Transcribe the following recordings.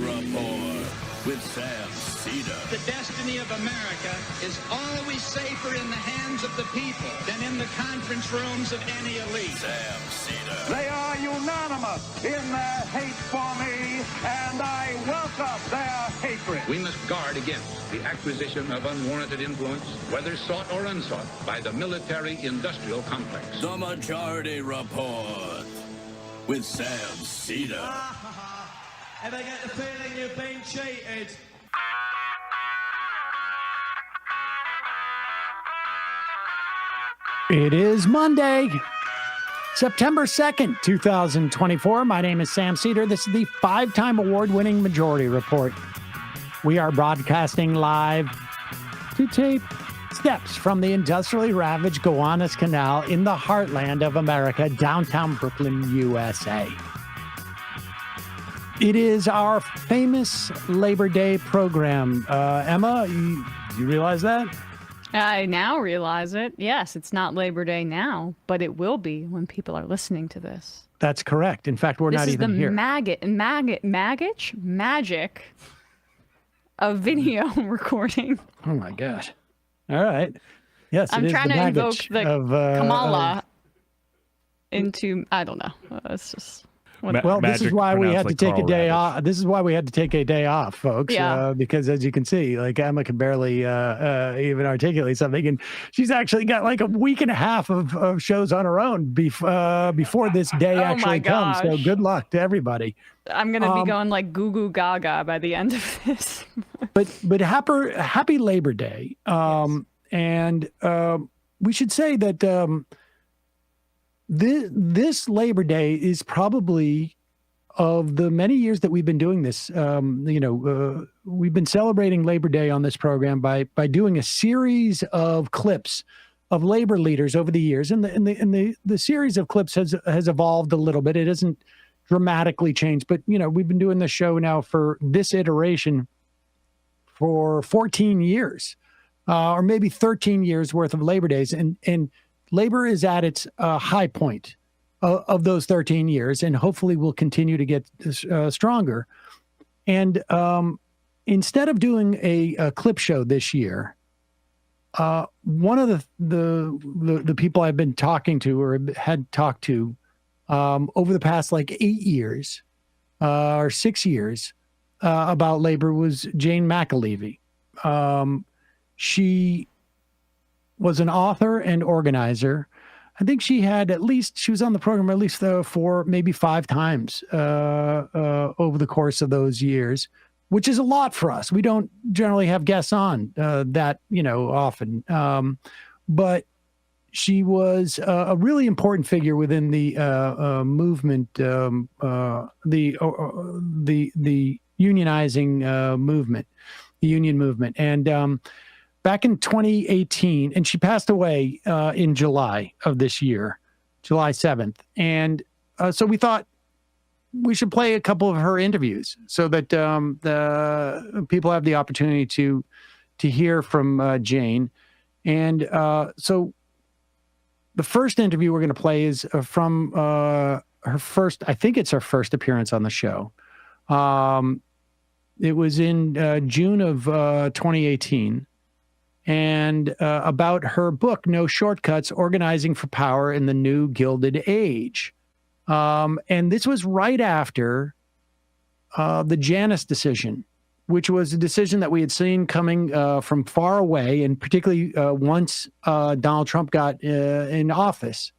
Report with Sam Seder. The destiny of America is always safer in the hands of the people than in the conference rooms of any elite. Sam Seder. They are unanimous in their hate for me, and I welcome their hatred. We must guard against the acquisition of unwarranted influence, whether sought or unsought, by the military-industrial complex. The Majority Report with Sam Seder. And I get the feeling you've been cheated. It is Monday, September 2nd, 2024. My name is Sam Seder. This is the five-time award-winning Majority Report. We are broadcasting live to tape steps from the industrially ravaged Gowanus Canal in the heartland of America, downtown Brooklyn, USA. It is our famous Labor Day program. Emma, you realize that? I now realize it. Yes, it's not Labor Day now, but it will be when people are listening to this. That's correct. In fact, we're not even here. This is the magic of video recording. Oh my gosh. All right. Yes, I'm trying to invoke the Kamala into, I don't know. It's just... Well, this is why we had to take a day off. This is why we had to take a day off, folks. Yeah. Because as you can see, like Emma can barely even articulate something, and she's actually got like a week and a half of shows on her own before this day actually comes. So good luck to everybody. I'm gonna be going like goo goo gaga by the end of this. but happy Labor Day. Yes. And we should say that. This Labor Day is probably, of the many years that we've been doing this, we've been celebrating Labor Day on this program by doing a series of clips of labor leaders over the years. And the series of clips has evolved a little bit. It hasn't dramatically changed, but we've been doing this show now for this iteration for 14 years, or maybe 13 years worth of Labor Days. And labor is at its high point of those 13 years, and hopefully will continue to get stronger. And instead of doing a clip show this year, one of the people I've been talking to or had talked to over the past like 8 years or 6 years about labor was Jane McAlevey. She was an author and organizer. I think she was on the program at least 4, maybe 5 times over the course of those years, which is a lot for us. We don't generally have guests on that, often. But she was a really important figure within the movement, the unionizing movement, the union movement. And back in 2018, and she passed away in July of this year, July 7th. And so we thought we should play a couple of her interviews so that the people have the opportunity to hear from Jane. And so the first interview we're going to play is from her first, I think it's her first appearance on the show. It was in June of 2018. And about her book, No Shortcuts, Organizing for Power in the New Gilded Age. And this was right after the Janus decision, which was a decision that we had seen coming from far away, and particularly once Donald Trump got in office.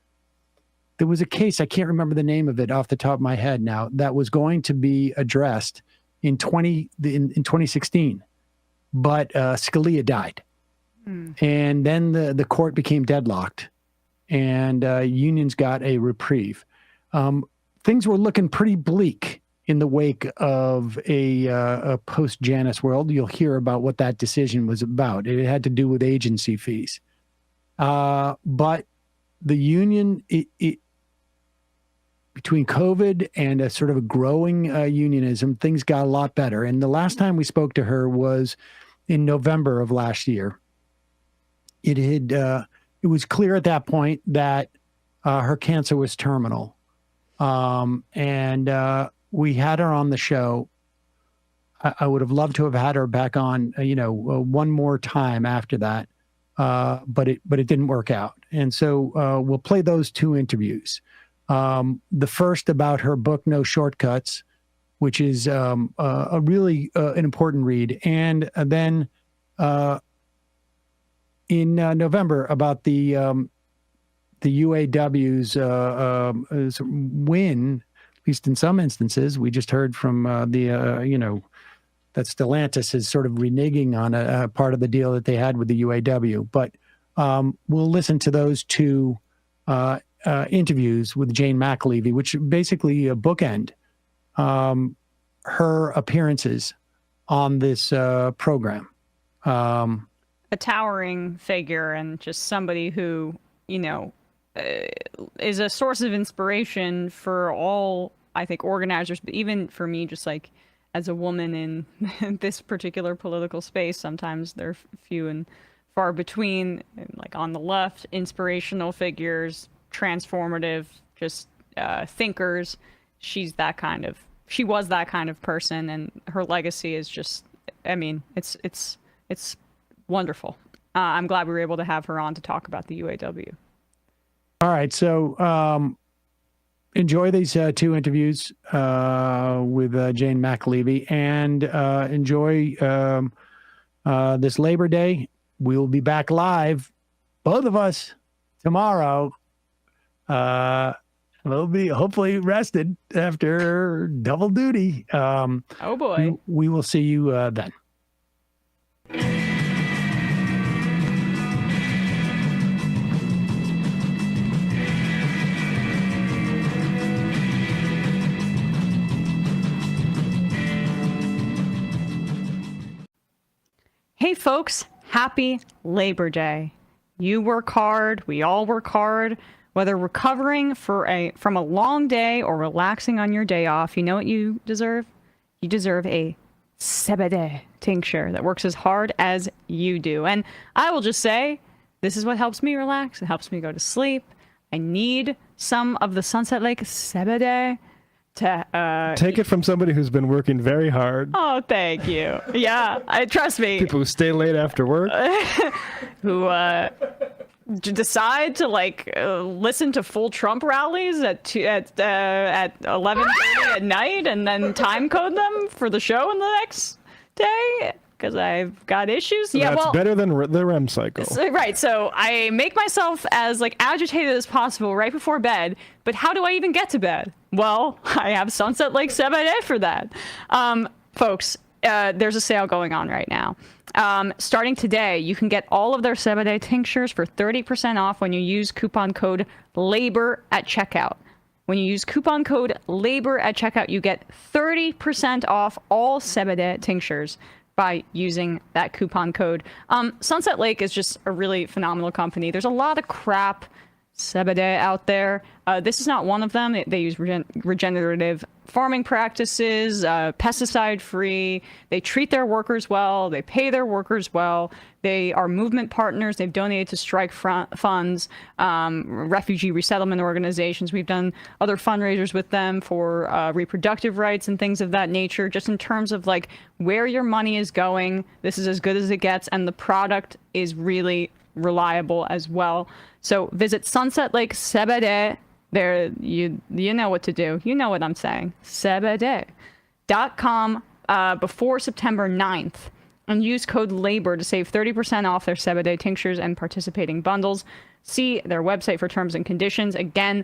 There was a case, I can't remember the name of it off the top of my head now, that was going to be addressed in 2016. But Scalia died. And then the court became deadlocked, and unions got a reprieve. Things were looking pretty bleak in the wake of a post-Janus world. You'll hear about what that decision was about. It had to do with agency fees. But the union, between COVID and a sort of a growing unionism, things got a lot better. And the last time we spoke to her was in November of last year. It was clear at that point that her cancer was terminal. And we had her on the show I would have loved to have had her back on, one more time after that, but it didn't work out. And so we'll play those two interviews. The first about her book, No Shortcuts, which is a really an important read, and then in November about the UAW's win, at least in some instances. We just heard from that Stellantis is sort of reneging on a part of the deal that they had with the UAW. But we'll listen to those two interviews with Jane McAlevey, which basically bookend her appearances on this program. A towering figure and just somebody who, is a source of inspiration for all, I think, organizers, but even for me, just like as a woman in this particular political space, sometimes they're few and far between, like on the left, inspirational figures, transformative, just thinkers. She was that kind of person, and her legacy is just, it's wonderful. I'm glad we were able to have her on to talk about the UAW. All right. So enjoy these two interviews with Jane McAlevey, and enjoy this Labor Day. We'll be back live, both of us, tomorrow. We'll be hopefully rested after double duty. Oh, boy. We will see you then. Hey folks, happy Labor Day. You work hard, we all work hard, whether recovering from a long day or relaxing on your day off. You know what you deserve? You deserve a CBD tincture that works as hard as you do. And I will just say, this is what helps me relax. It helps me go to sleep. I need some of the Sunset Lake CBD to take it from somebody who's been working very hard. Oh, thank you. Yeah, trust me. People who stay late after work, who decide to listen to full Trump rallies at 11:30 at night, and then time code them for the show in the next day because I've got issues. So that's better than the REM cycle. Right. So I make myself as agitated as possible right before bed. But how do I even get to bed? Well, I have Sunset Lake CBD for that. Folks, there's a sale going on right now. Starting today, you can get all of their CBD tinctures for 30% off when you use coupon code LABOR at checkout. When you use coupon code LABOR at checkout, you get 30% off all CBD tinctures by using that coupon code. Sunset Lake is just a really phenomenal company. There's a lot of crap CBD out there. This is not one of them. They use regenerative farming practices, pesticide-free. They treat their workers well. They pay their workers well. They are movement partners. They've donated to strike funds, refugee resettlement organizations. We've done other fundraisers with them for reproductive rights and things of that nature. Just in terms of where your money is going, this is as good as it gets, and the product is really reliable as well. So visit Sunset Lake CBD. There, you know what to do. You know what I'm saying. CBD.com before September 9th. And use code LABOR to save 30% off their CBD tinctures and participating bundles. See their website for terms and conditions. Again,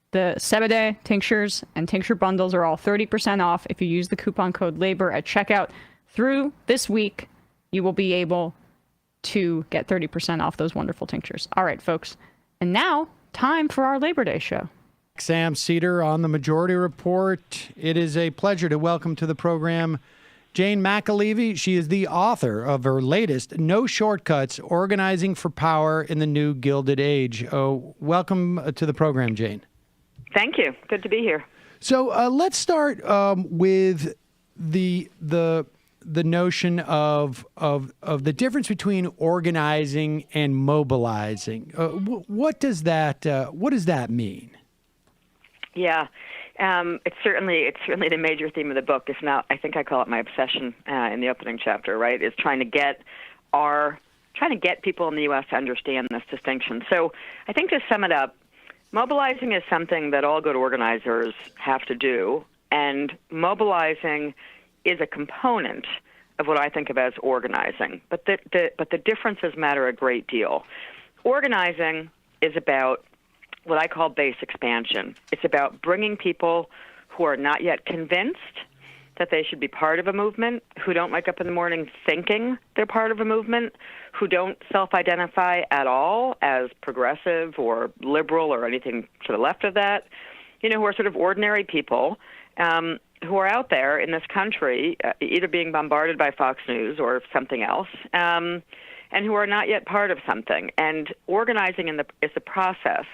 the CBD tinctures and tincture bundles are all 30% off if you use the coupon code LABOR at checkout. Through this week, you will be able to get 30% off those wonderful tinctures. All right, folks. And now, time for our Labor Day show. Sam Seder on the Majority Report. It is a pleasure to welcome to the program Jane McAlevey. She is the author of her latest, No Shortcuts, Organizing for Power in the New Gilded Age. Welcome to the program, Jane. Thank you. Good to be here. So let's start with the notion of the difference between organizing and mobilizing. What does that mean? Yeah. It's certainly the major theme of the book. If not, I think I call it my obsession in the opening chapter. Right, is trying to get people in the U.S. to understand this distinction. So I think to sum it up, mobilizing is something that all good organizers have to do, and mobilizing is a component of what I think of as organizing. But the differences matter a great deal. Organizing is about what I call base expansion. It's about bringing people who are not yet convinced that they should be part of a movement, who don't wake up in the morning thinking they're part of a movement, who don't self-identify at all as progressive or liberal or anything to the left of that, who are sort of ordinary people who are out there in this country, either being bombarded by Fox News or something else, and who are not yet part of something. And organizing is the process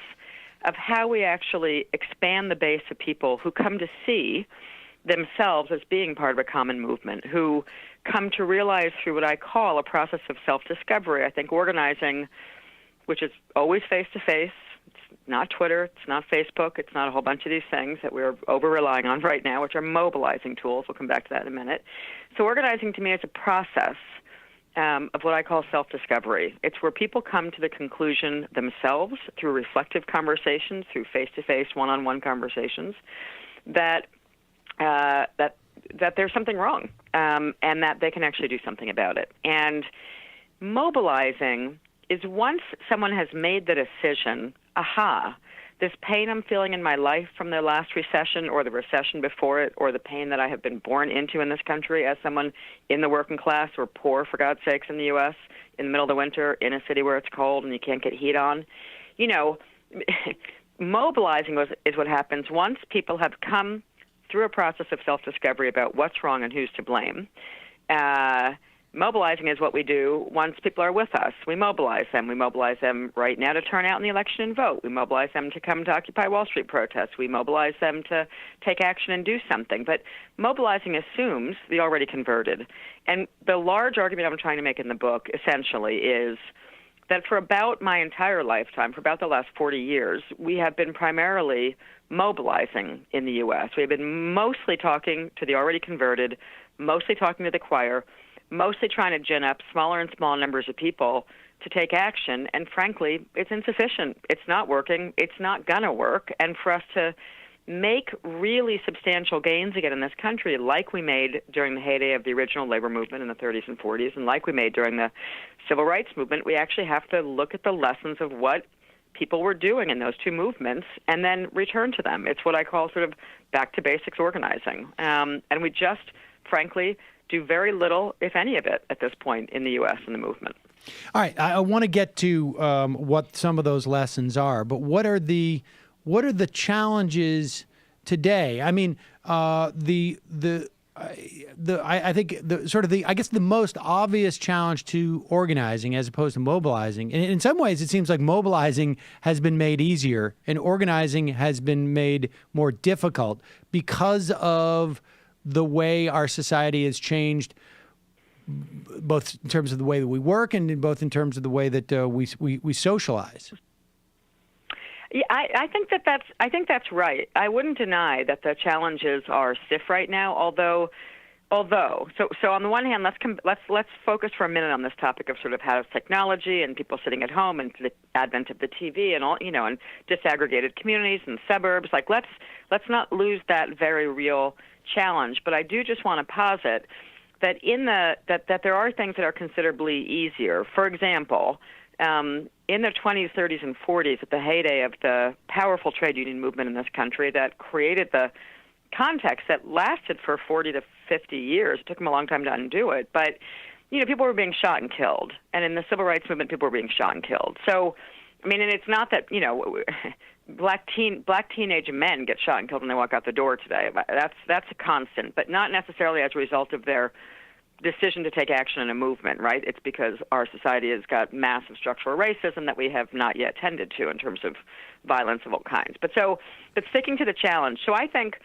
of how we actually expand the base of people who come to see themselves as being part of a common movement, who come to realize through what I call a process of self-discovery. I think organizing, which is always face-to-face, it's not Twitter, it's not Facebook, it's not a whole bunch of these things that we're over-relying on right now, which are mobilizing tools. We'll come back to that in a minute. So organizing to me is a process of what I call self-discovery. It's where people come to the conclusion themselves through reflective conversations, through face-to-face, one-on-one conversations, that there's something wrong, and that they can actually do something about it. And mobilizing is once someone has made the decision, this pain I'm feeling in my life from the last recession or the recession before it, or the pain that I have been born into in this country as someone in the working class or poor, for God's sakes, in the U.S., in the middle of the winter, in a city where it's cold and you can't get heat on. Mobilizing is what happens once people have come through a process of self-discovery about what's wrong and who's to blame. Mobilizing is what we do once people are with us. We mobilize them. We mobilize them right now to turn out in the election and vote. We mobilize them to come to Occupy Wall Street protests. We mobilize them to take action and do something. But mobilizing assumes the already converted. And the large argument I'm trying to make in the book, essentially, is that for about my entire lifetime, for about the last 40 years, we have been primarily mobilizing in the U.S. We have been mostly talking to the already converted, mostly talking to the choir, mostly trying to gin up smaller and smaller numbers of people to take action. And frankly, it's insufficient. It's not working. It's not going to work. And for us to make really substantial gains again in this country, like we made during the heyday of the original labor movement in the 30s and 40s, and like we made during the civil rights movement, we actually have to look at the lessons of what people were doing in those two movements and then return to them. It's what I call sort of back to basics organizing. And we just, frankly, do very little, if any of it, at this point in the U.S. in the movement. All right, I want to get to what some of those lessons are, but what are the challenges today? I mean, I think the most obvious challenge to organizing as opposed to mobilizing, and in some ways it seems like mobilizing has been made easier and organizing has been made more difficult because of the way our society has changed, both in terms of the way that we work and both in terms of the way that we socialize. Yeah, I think that's right. I wouldn't deny that the challenges are stiff right now. Although, so on the one hand, let's focus for a minute on this topic of sort of how technology and people sitting at home and the advent of the TV and all, and disaggregated communities and suburbs. Like let's not lose that very real challenge. But I do just want to posit that that there are things that are considerably easier. For example, in the 20s, 30s, and 40s, at the heyday of the powerful trade union movement in this country that created the context that lasted for 40 to 50 years. It took them a long time to undo it. But, people were being shot and killed. And in the civil rights movement, people were being shot and killed. So, I mean, and it's not that, black teenage men get shot and killed when they walk out the door today. That's a constant, but not necessarily as a result of their decision to take action in a movement, right? It's because our society has got massive structural racism that we have not yet tended to in terms of violence of all kinds. But sticking to the challenge. So I think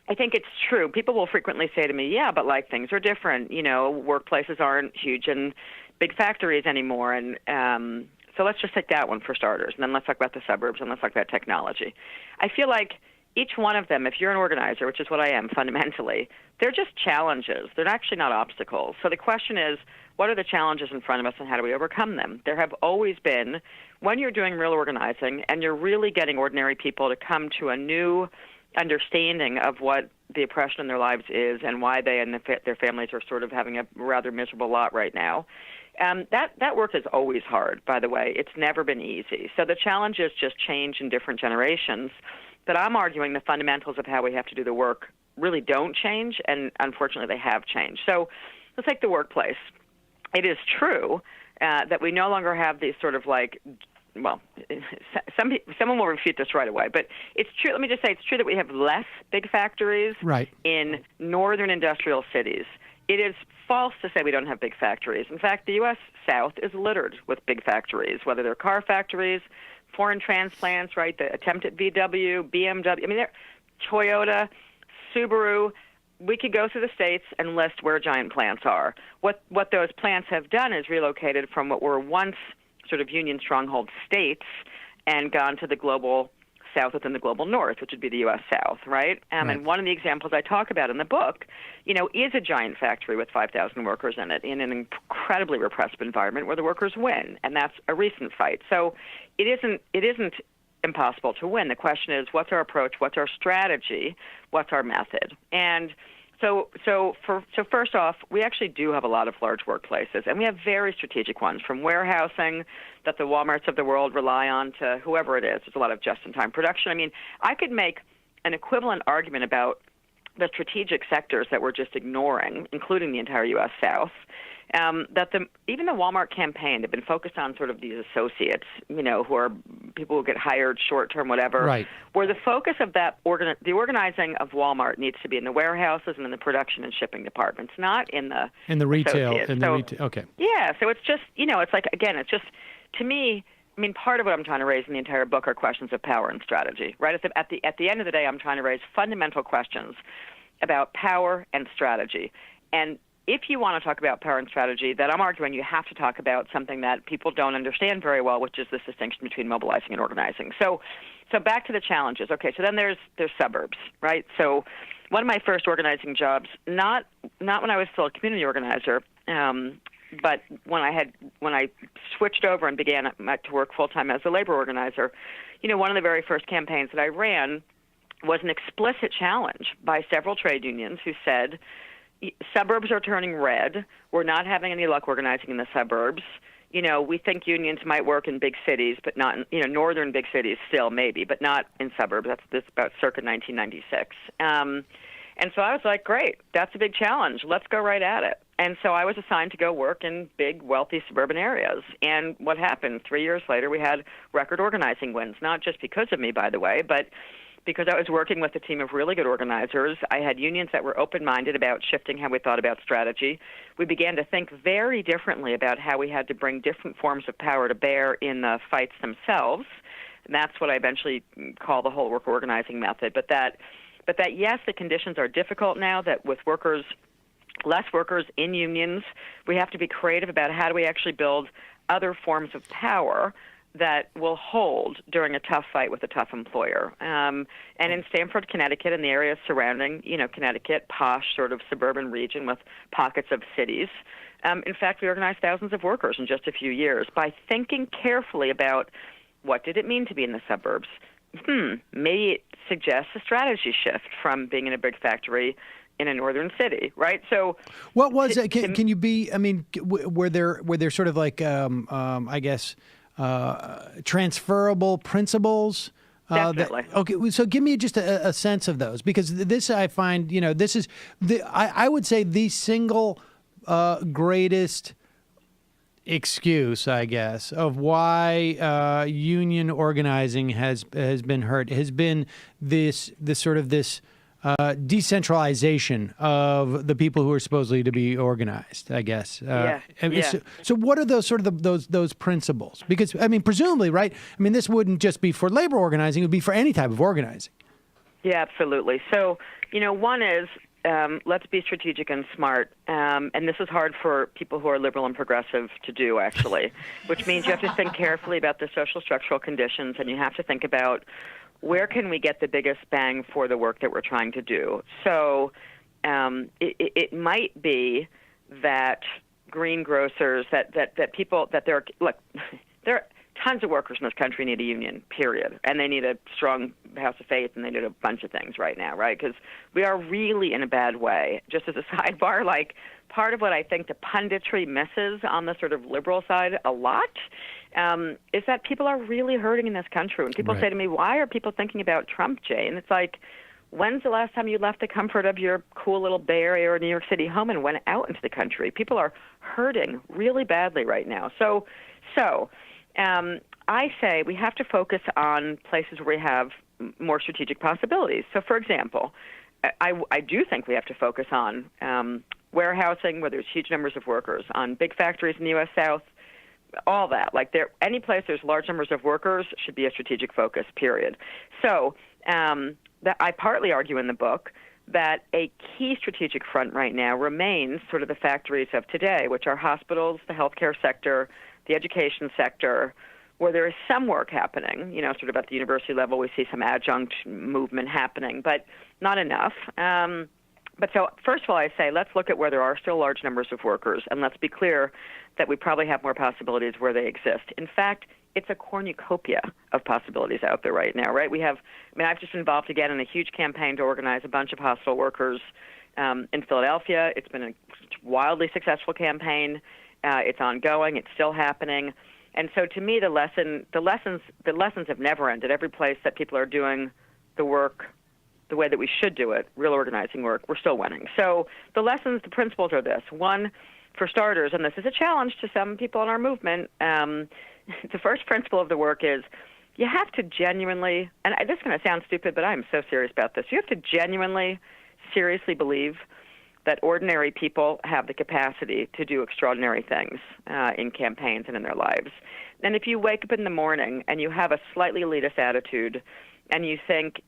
it's true. People will frequently say to me, yeah, but like things are different. Workplaces aren't huge and big factories anymore. And so let's just take that one for starters. And then let's talk about the suburbs and let's talk about technology. I feel like each one of them, if you're an organizer, which is what I am fundamentally, they're just challenges. They're actually not obstacles. So the question is, what are the challenges in front of us and how do we overcome them? There have always been, when you're doing real organizing and you're really getting ordinary people to come to a new understanding of what the oppression in their lives is and why they and their families are sort of having a rather miserable lot right now, that work is always hard, by the way. It's never been easy. So the challenges just change in different generations. But I'm arguing the fundamentals of how we have to do the work really don't change, and unfortunately they have changed. So let's take the workplace. It is true that we no longer have these sort of like, well, someone will refute this right away, but it's true. Let me just say it's true that we have less big factories in northern industrial cities. It is false to say we don't have big factories. In fact, the U.S. South is littered with big factories, whether they're car factories, foreign transplants, right, the attempt at VW, BMW, I mean, Toyota, Subaru. We could go through the states and list where giant plants are. What those plants have done is relocated from what were once sort of union stronghold states and gone to the global south within the global north, which would be the U.S. South, right? And one of the examples I talk about in the book, is a giant factory with 5,000 workers in it in an incredibly repressive environment where the workers win, and that's a recent fight. So it isn't impossible to win. The question is, what's our approach? What's our strategy? What's our method? And so first off, we actually do have a lot of large workplaces, and we have very strategic ones, from warehousing that the Walmarts of the world rely on to whoever it is. There's a lot of just-in-time production. I mean, I could make an equivalent argument about the strategic sectors that we're just ignoring, including the entire U.S. South, that even the Walmart campaign had been focused on sort of these associates, who are people who get hired short-term, whatever, where the focus of that, the organizing of Walmart needs to be in the warehouses and in the production and shipping departments, not in the retail. Okay. Yeah, so it's just, it's like, again, it's just, to me, I mean, part of what I'm trying to raise in the entire book are questions of power and strategy, right? At the end of the day, I'm trying to raise fundamental questions about power and strategy. And if you want to talk about power and strategy, then I'm arguing you have to talk about something that people don't understand very well, which is this distinction between mobilizing and organizing. So back to the challenges. Okay, so then there's suburbs, right? So one of my first organizing jobs, not when I was still a community organizer, but when I switched over and began to work full-time as a labor organizer, one of the very first campaigns that I ran was an explicit challenge by several trade unions who said, suburbs are turning red. We're not having any luck organizing in the suburbs. We think unions might work in big cities, but not in, northern big cities still maybe, but not in suburbs. That's about circa 1996. And so I was like, great, that's a big challenge. Let's go right at it. And so I was assigned to go work in big, wealthy suburban areas. And what happened? 3 years later, we had record organizing wins, not just because of me, by the way, but because I was working with a team of really good organizers. I had unions that were open-minded about shifting how we thought about strategy. We began to think very differently about how we had to bring different forms of power to bear in the fights themselves. And that's what I eventually call the whole work organizing method. But that yes, the conditions are difficult now, that with less workers in unions, we have to be creative about how do we actually build other forms of power that will hold during a tough fight with a tough employer. And in Stamford, Connecticut, and the areas surrounding, Connecticut, posh sort of suburban region with pockets of cities, in fact, we organized thousands of workers in just a few years by thinking carefully about what did it mean to be in the suburbs. Maybe it suggests a strategy shift from being in a big factory in a northern city, right? So, what was it? Can you be? I mean, were there sort of like, I guess, transferable principles? Definitely. Okay, so give me just a sense of those, because this I find, this is I would say the single greatest excuse, I guess, of why union organizing has been hurt has been this decentralization of the people who are supposedly to be organized, I guess. So what are those sort of those principles? Because I mean, presumably, right? I mean, this wouldn't just be for labor organizing; it would be for any type of organizing. Yeah, absolutely. So one is, let's be strategic and smart. And this is hard for people who are liberal and progressive to do, actually, which means you have to think carefully about the social structural conditions, and you have to think about where can we get the biggest bang for the work that we're trying to do? So it might be that greengrocers, that people, that there are tons of workers in this country need a union, period. And they need a strong house of faith, and they need a bunch of things right now, right? Because we are really in a bad way. Just as a sidebar, like, part of what I think the punditry misses on the sort of liberal side a lot is that people are really hurting in this country. When people say to me, why are people thinking about Trump, Jane? It's like, when's the last time you left the comfort of your cool little Bay Area or New York City home and went out into the country? People are hurting really badly right now. So I say we have to focus on places where we have more strategic possibilities. So, for example, I do think we have to focus on warehousing, where there's huge numbers of workers, on big factories in the U.S. South, all that. Like, any place there's large numbers of workers should be a strategic focus, period. So that I partly argue in the book that a key strategic front right now remains sort of the factories of today, which are hospitals, the healthcare sector, the education sector, where there is some work happening, sort of at the university level. We see some adjunct movement happening, but not enough. But so, first of all, I say let's look at where there are still large numbers of workers, and let's be clear that we probably have more possibilities where they exist. In fact, it's a cornucopia of possibilities out there right now, right? I've just been involved again in a huge campaign to organize a bunch of hospital workers in Philadelphia. It's been a wildly successful campaign. It's ongoing. It's still happening. And so, to me, the lessons have never ended. Every place that people are doing the work the way that we should do it, real organizing work, we're still winning. So the principles are this. One, for starters, and this is a challenge to some people in our movement, the first principle of the work is you have to genuinely, and this is going to sound stupid, but I'm so serious about this, you have to genuinely, seriously believe that ordinary people have the capacity to do extraordinary things in campaigns and in their lives. And if you wake up in the morning and you have a slightly elitist attitude and you think,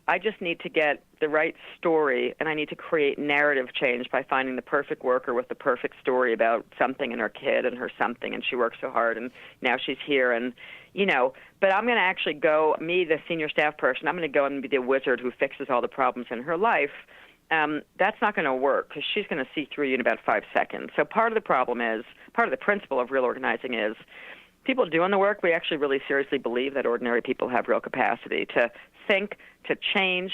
I just need to get the right story, and I need to create narrative change by finding the perfect worker with the perfect story about something and her kid and her something, and she worked so hard, and now she's here, and, but I'm going to actually go, me, the senior staff person, I'm going to go and be the wizard who fixes all the problems in her life. That's not going to work, because she's going to see through you in about 5 seconds. So part of the principle of real organizing is people doing the work, we actually really seriously believe that ordinary people have real capacity to think, to change,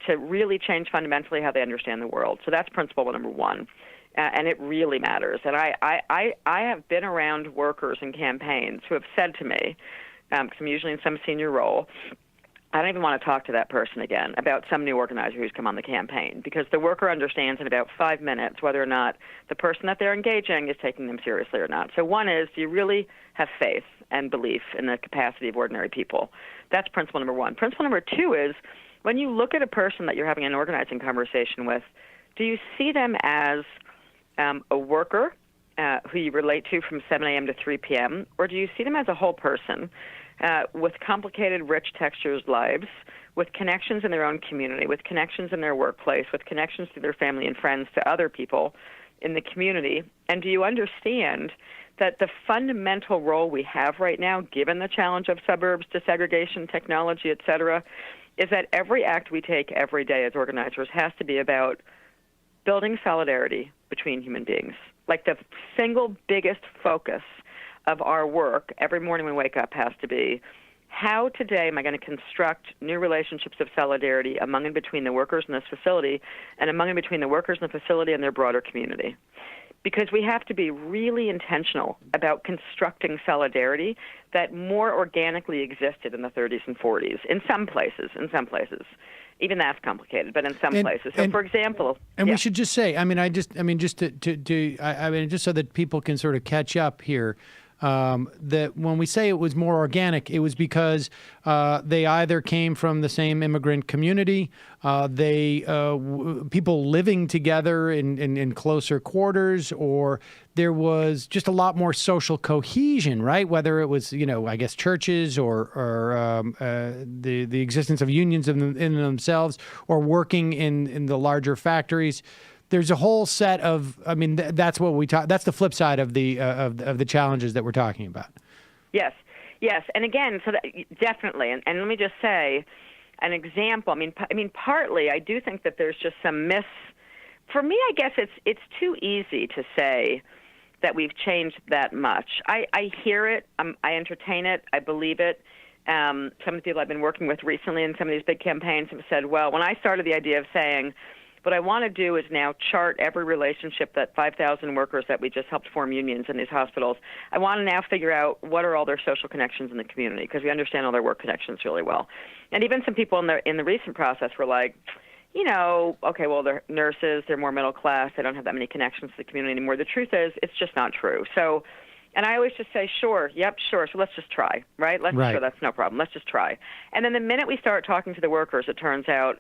to really change fundamentally how they understand the world. So that's principle number one, and it really matters. And I have been around workers in campaigns who have said to me, because I'm usually in some senior role, I don't even want to talk to that person again about some new organizer who's come on the campaign, because the worker understands in about 5 minutes whether or not the person that they're engaging is taking them seriously or not. So one is, do you really have faith and belief in the capacity of ordinary people? That's principle number one. Principle number two is, when you look at a person that you're having an organizing conversation with, do you see them as a worker who you relate to from 7 a.m. to 3 p.m., or do you see them as a whole person with complicated, rich textures lives, with connections in their own community, with connections in their workplace, with connections to their family and friends, to other people in the community? And do you understand that the fundamental role we have right now, given the challenge of suburbs, desegregation, technology, et cetera, is that every act we take every day as organizers has to be about building solidarity between human beings. Like, the single biggest focus of our work every morning when we wake up has to be, how today am I going to construct new relationships of solidarity among and between the workers in this facility, and among and between the workers in the facility and their broader community? Because we have to be really intentional about constructing solidarity that more organically existed in the 30s and 40s, in some places. Even that's complicated, but in some places. So, for example, we should just say, just so that people can sort of catch up here, that when we say it was more organic, it was because they either came from the same immigrant community, people living together in closer quarters, or there was just a lot more social cohesion, right? Whether it was, I guess, churches or the existence of unions in themselves, or working in the larger factories. There's a whole set of, that's what we talk. That's the flip side of the challenges that we're talking about. Yes. Yes, and again, so that, definitely, and let me just say, an example. I mean, partly, I do think that there's just some For me, I guess it's too easy to say that we've changed that much. I hear it, I entertain it, I believe it. Some of the people I've been working with recently in some of these big campaigns have said, well, when I started the idea of saying, what I want to do is now chart every relationship that 5,000 workers that we just helped form unions in these hospitals. I want to now figure out what are all their social connections in the community, because we understand all their work connections really well. And even some people in the recent process were like, okay, well, they're nurses, they're more middle class, they don't have that many connections to the community anymore. The truth is, it's just not true. So, and I always just say, sure, so let's just try, right? Sure, that's no problem. Let's just try. And then the minute we start talking to the workers, it turns out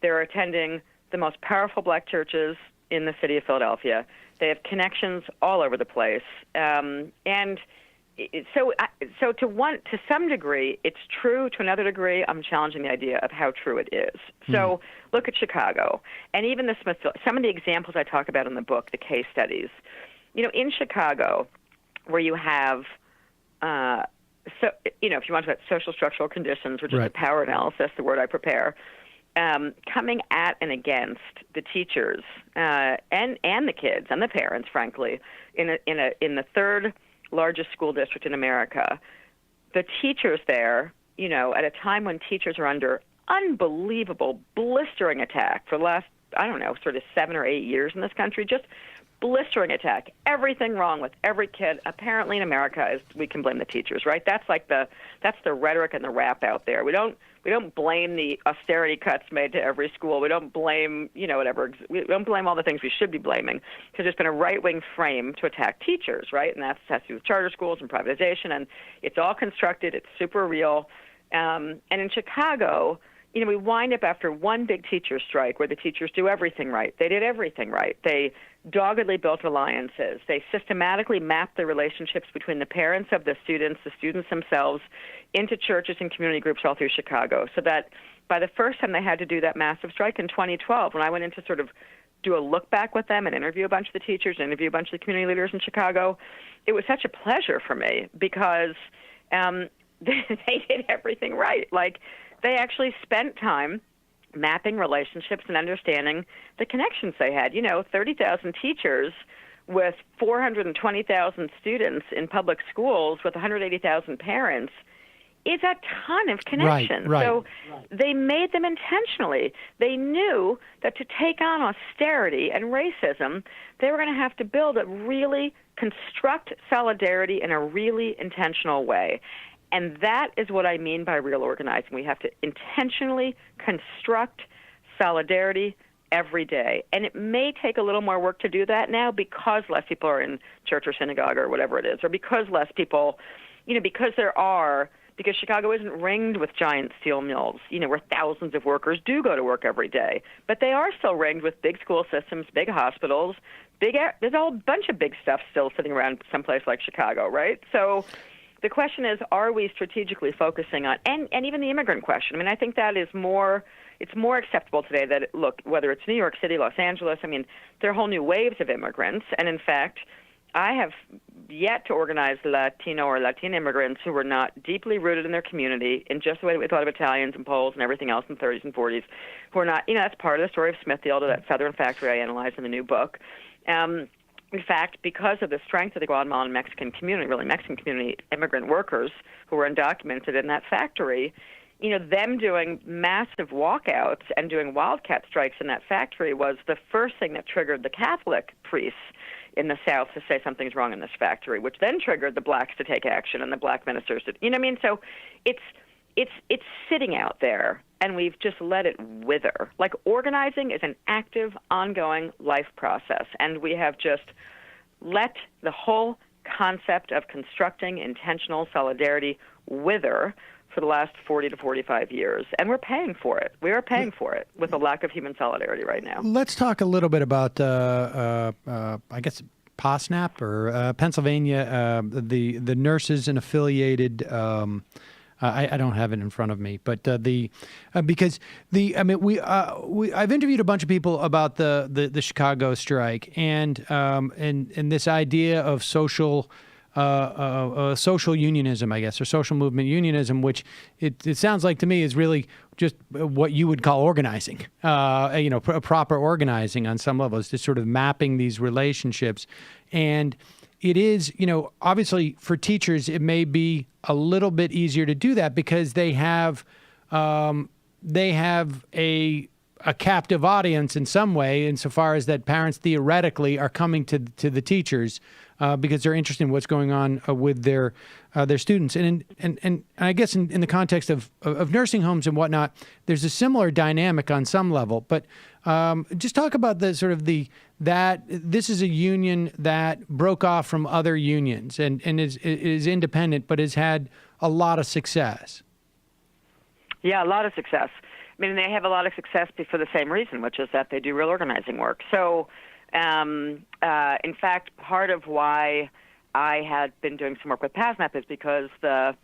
they're attending the most powerful black churches in the city of Philadelphia. They have connections all over the place. So to some degree, it's true. To another degree, I'm challenging the idea of how true it is. So look at Chicago, and even some of the examples I talk about in the book, the case studies. In Chicago, where you have, if you want to talk about social structural conditions, which is the power analysis, the word I prepare, coming at and against the teachers and the kids and the parents, frankly, in the third largest school district in America, the teachers there, at a time when teachers are under unbelievable, blistering attack for the last, sort of 7 or 8 years in this country, just blistering attack. Everything wrong with every kid, apparently in America, is we can blame the teachers, right? That's the rhetoric and the rap out there. We don't blame the austerity cuts made to every school. We don't blame, whatever. We don't blame all the things we should be blaming, because there's been a right-wing frame to attack teachers, right? And that has to do with charter schools and privatization, and it's all constructed. It's super real. And in Chicago, we wind up after one big teacher strike where the teachers do everything right. They did everything right. They doggedly built alliances. They systematically mapped the relationships between the parents of the students themselves, into churches and community groups all through Chicago, so that by the first time they had to do that massive strike in 2012, when I went in to sort of do a look back with them and interview a bunch of the teachers, interview a bunch of the community leaders in Chicago, it was such a pleasure for me, because they did everything right. Like, they actually spent time mapping relationships and understanding the connections they had. 30,000 teachers with 420,000 students in public schools with 180,000 parents is a ton of connections. Right. So they made them intentionally. They knew that to take on austerity and racism, they were going to have to construct solidarity in a really intentional way. And that is what I mean by real organizing. We have to intentionally construct solidarity every day. And it may take a little more work to do that now, because less people are in church or synagogue or whatever it is, or because less people, because Chicago isn't ringed with giant steel mills, where thousands of workers do go to work every day. But they are still ringed with big school systems, big hospitals, there's a whole bunch of big stuff still sitting around someplace like Chicago, right? So the question is, are we strategically focusing on, and even the immigrant question? I think that is it's more acceptable today that, look, whether it's New York City, Los Angeles, there are whole new waves of immigrants. And in fact, I have yet to organize Latino or Latina immigrants who were not deeply rooted in their community in just the way that we thought of Italians and Poles and everything else in the 30s and 40s, who are not, that's part of the story of Smithfield, or that Southern factory I analyzed in the new book. In fact, because of the strength of the Guatemalan Mexican community, really Mexican community immigrant workers who were undocumented in that factory, them doing massive walkouts and doing wildcat strikes in that factory was the first thing that triggered the Catholic priests in the South to say something's wrong in this factory, which then triggered the blacks to take action and the black ministers to, So it's sitting out there, and we've just let it wither. Like, organizing is an active, ongoing life process, and we have just let the whole concept of constructing intentional solidarity wither for the last 40 to 45 years, and we're paying for it. We are paying for it with a lack of human solidarity right now. Let's talk a little bit about, I guess, POSNAP or Pennsylvania, the nurses and affiliated. I don't have it in front of me, but because I've interviewed a bunch of people about the Chicago strike and this idea of social social unionism, I guess, or social movement unionism, which it sounds like to me is really just what you would call organizing, proper organizing on some levels, just sort of mapping these relationships. And it is, obviously for teachers, it may be a little bit easier to do that because they have a captive audience in some way, insofar as that parents theoretically are coming to the teachers because they're interested in what's going on with their students. And I guess in the context of nursing homes and whatnot, there's a similar dynamic on some level. But just talk about the sort of that this is a union that broke off from other unions and is independent, but has had a lot of success. Yeah, a lot of success. I mean, they have a lot of success for the same reason, which is that they do real organizing work. So, in fact, part of why I had been doing some work with PASMAP is because the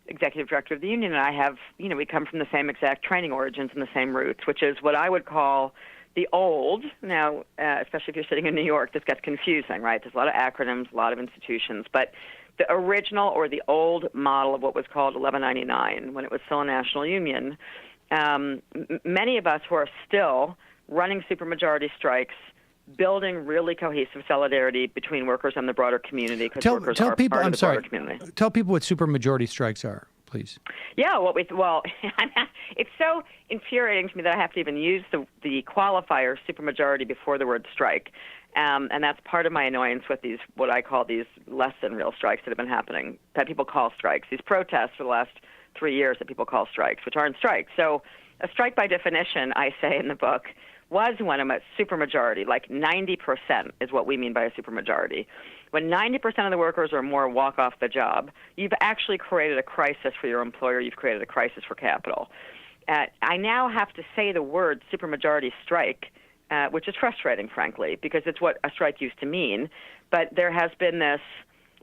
executive director of the union and I have, we come from the same exact training origins and the same roots, which is what I would call the old. Now, especially if you're sitting in New York, this gets confusing, right? There's a lot of acronyms, a lot of institutions, but the original or the old model of what was called 1199, when it was still a national union, many of us who are still running supermajority strikes, building really cohesive solidarity between workers and the broader community, because workers are people, part I'm of the sorry, broader community. Tell people what supermajority strikes are, please. Yeah, it's so infuriating to me that I have to even use the qualifier supermajority before the word strike. And that's part of my annoyance with these, what I call these less than real strikes that have been happening, that people call strikes, these protests for the last 3 years that people call strikes, which aren't strikes. So a strike by definition, I say in the book, was when a supermajority, like 90% is what we mean by a supermajority. When 90% of the workers or more walk off the job, you've actually created a crisis for your employer. You've created a crisis for capital. I now have to say the word supermajority strike, which is frustrating, frankly, because it's what a strike used to mean. But there has been this,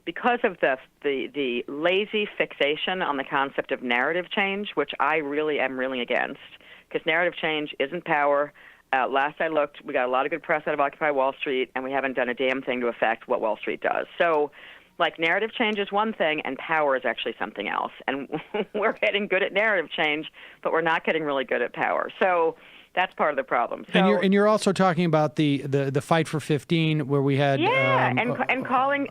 because of the lazy fixation on the concept of narrative change, which I really am railing against, because narrative change isn't power. Last I looked, we got a lot of good press out of Occupy Wall Street, and we haven't done a damn thing to affect what Wall Street does. So, narrative change is one thing, and power is actually something else. And we're getting good at narrative change, but we're not getting really good at power. So that's part of the problem. So, and you're also talking about the fight for 15, where we had and calling,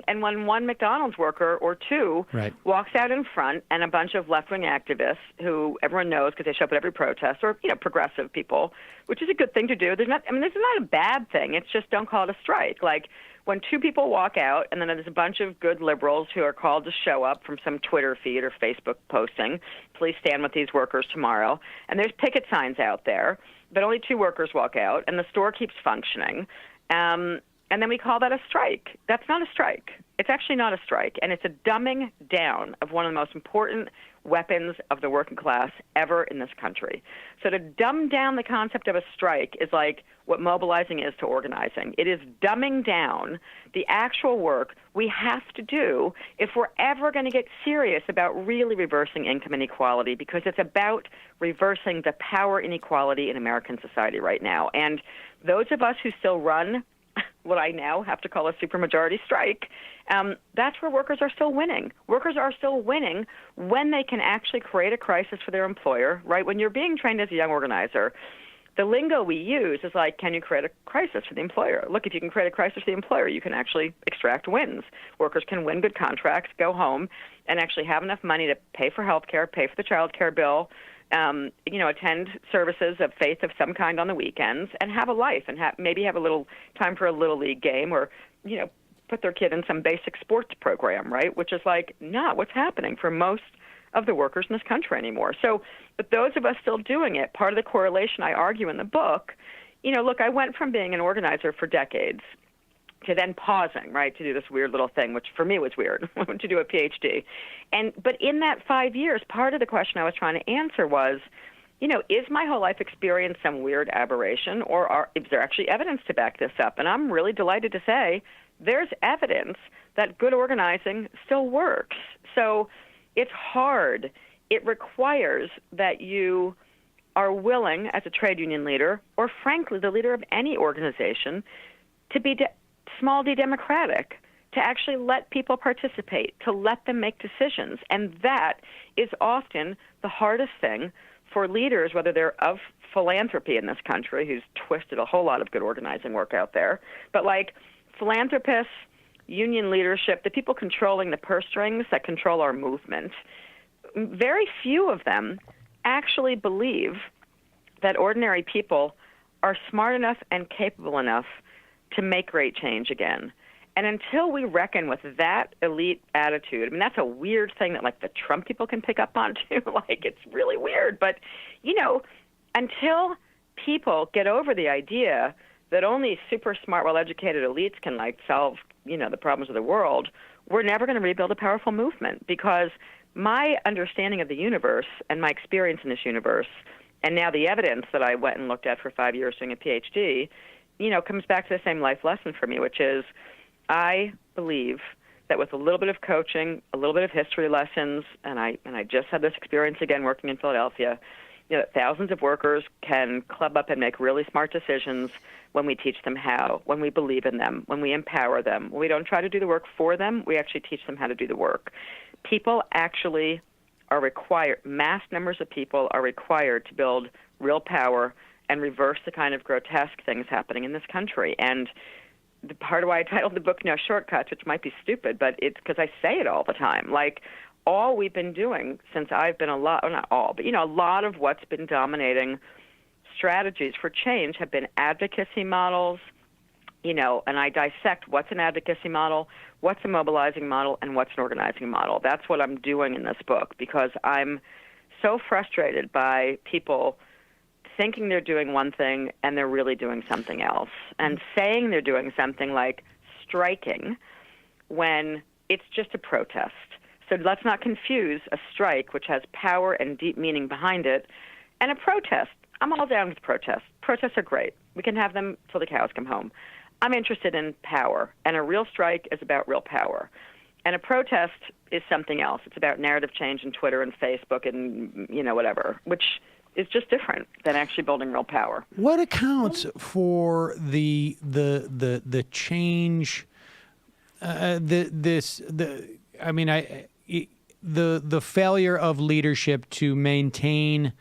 and when one McDonald's worker or two walks out in front, and a bunch of left-wing activists who everyone knows because they show up at every protest, or progressive people, which is a good thing to do. This is not a bad thing. It's just don't call it a strike. When two people walk out, and then there's a bunch of good liberals who are called to show up from some Twitter feed or Facebook posting, please stand with these workers tomorrow, and there's picket signs out there, but only two workers walk out, and the store keeps functioning, and then we call that a strike. That's not a strike. It's actually not a strike, and it's a dumbing down of one of the most important weapons of the working class ever in this country. So to dumb down the concept of a strike is like what mobilizing is to organizing. It is dumbing down the actual work we have to do if we're ever going to get serious about really reversing income inequality, because it's about reversing the power inequality in American society right now. And those of us who still run what I now have to call a supermajority strike, that's where workers are still winning. Workers are still winning when they can actually create a crisis for their employer, right? When you're being trained as a young organizer, the lingo we use is like, can you create a crisis for the employer? Look, if you can create a crisis for the employer, you can actually extract wins. Workers can win good contracts, go home, and actually have enough money to pay for health care, pay for the child care bill, attend services of faith of some kind on the weekends, and have a life, and maybe have a little time for a little league game, or, put their kid in some basic sports program, right? Which is not what's happening for most of the workers in this country anymore. So, but those of us still doing it, part of the correlation I argue in the book, look, I went from being an organizer for decades to then pausing, right, to do this weird little thing, which for me was weird, to do a PhD. But in that 5 years, part of the question I was trying to answer was, is my whole life experience some weird aberration, or is there actually evidence to back this up? And I'm really delighted to say there's evidence that good organizing still works. So it's hard. It requires that you are willing, as a trade union leader, or frankly the leader of any organization, to be small d democratic, to actually let people participate, to let them make decisions. And that is often the hardest thing for leaders, whether they're of philanthropy in this country, who's twisted a whole lot of good organizing work out there, but like philanthropists, union leadership, the people controlling the purse strings that control our movement, very few of them actually believe that ordinary people are smart enough and capable enough to make great change again. And until we reckon with that elite attitude, I mean, that's a weird thing that, like, the Trump people can pick up on, too. Like, it's really weird. But, you know, until people get over the idea that only super smart, well-educated elites can, like, solve, you know, the problems of the world, we're never going to rebuild a powerful movement, because my understanding of the universe and my experience in this universe, and now the evidence that I went and looked at for 5 years doing a PhD, you know, comes back to the same life lesson for me, which is I believe that with a little bit of coaching, a little bit of history lessons, and I just had this experience again working in Philadelphia, you know, thousands of workers can club up and make really smart decisions when we teach them how, when we believe in them, when we empower them. When we don't try to do the work for them, we actually teach them how to do the work. People actually are required, mass numbers of people are required to build real power and reverse the kind of grotesque things happening in this country. And the part of why I titled the book No Shortcuts, which might be stupid, but it's because I say it all the time. Like, all we've been doing since I've been well, not all, but, you know, a lot of what's been dominating strategies for change have been advocacy models, you know, and I dissect what's an advocacy model, what's a mobilizing model, and what's an organizing model. That's what I'm doing in this book, because I'm so frustrated by people thinking they're doing one thing and they're really doing something else, and saying they're doing something like striking when it's just a protest. So let's not confuse a strike, which has power and deep meaning behind it, and a protest. I'm all down with protests. Protests are great. We can have them till the cows come home. I'm interested in power, and a real strike is about real power. And a protest is something else. It's about narrative change in Twitter and Facebook and, you know, whatever, which is just different than actually building real power. What accounts for the change? The failure of leadership to maintain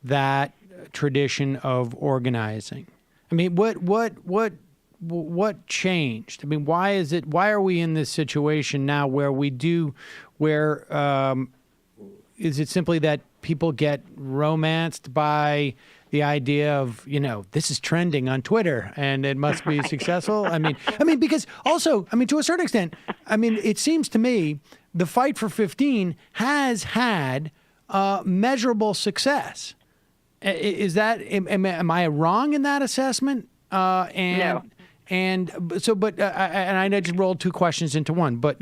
that tradition of organizing. I mean, what changed? I mean, why are we in this situation now where is it simply that people get romanced by the idea of, you know, this is trending on Twitter and it must be successful? I mean, because also, I mean, to a certain extent, I mean, it seems to me the fight for 15 has had measurable success. Is that, am I wrong in that assessment? No. And so, and I just rolled two questions into one, but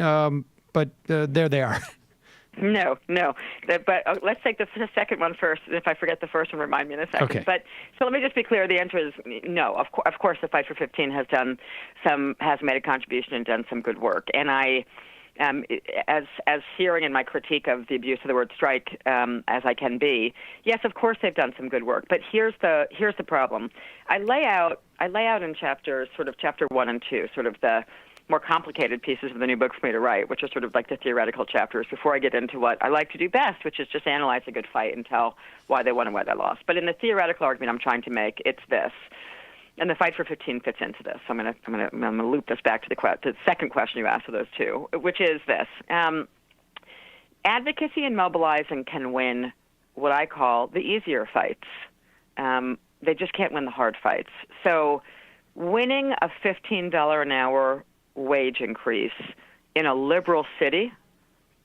there they are. No. But let's take the second one first. If I forget the first one, remind me in a second. Okay. But so let me just be clear. The answer is no. Of course, the Fight for 15 has made a contribution and done some good work. And I, as hearing in my critique of the abuse of the word strike as I can be, yes, of course they've done some good work. But here's the problem. I lay out in chapters, sort of chapter 1 and 2, sort of the more complicated pieces of the new book for me to write, which are sort of like the theoretical chapters, before I get into what I like to do best, which is just analyze a good fight and tell why they won and why they lost. But in the theoretical argument I'm trying to make, it's this. And the Fight for 15 fits into this. So I'm going to loop this back to the second question you asked of those two, which is this. Advocacy and mobilizing can win what I call the easier fights. They just can't win the hard fights. So winning a $15 an hour wage increase in a liberal city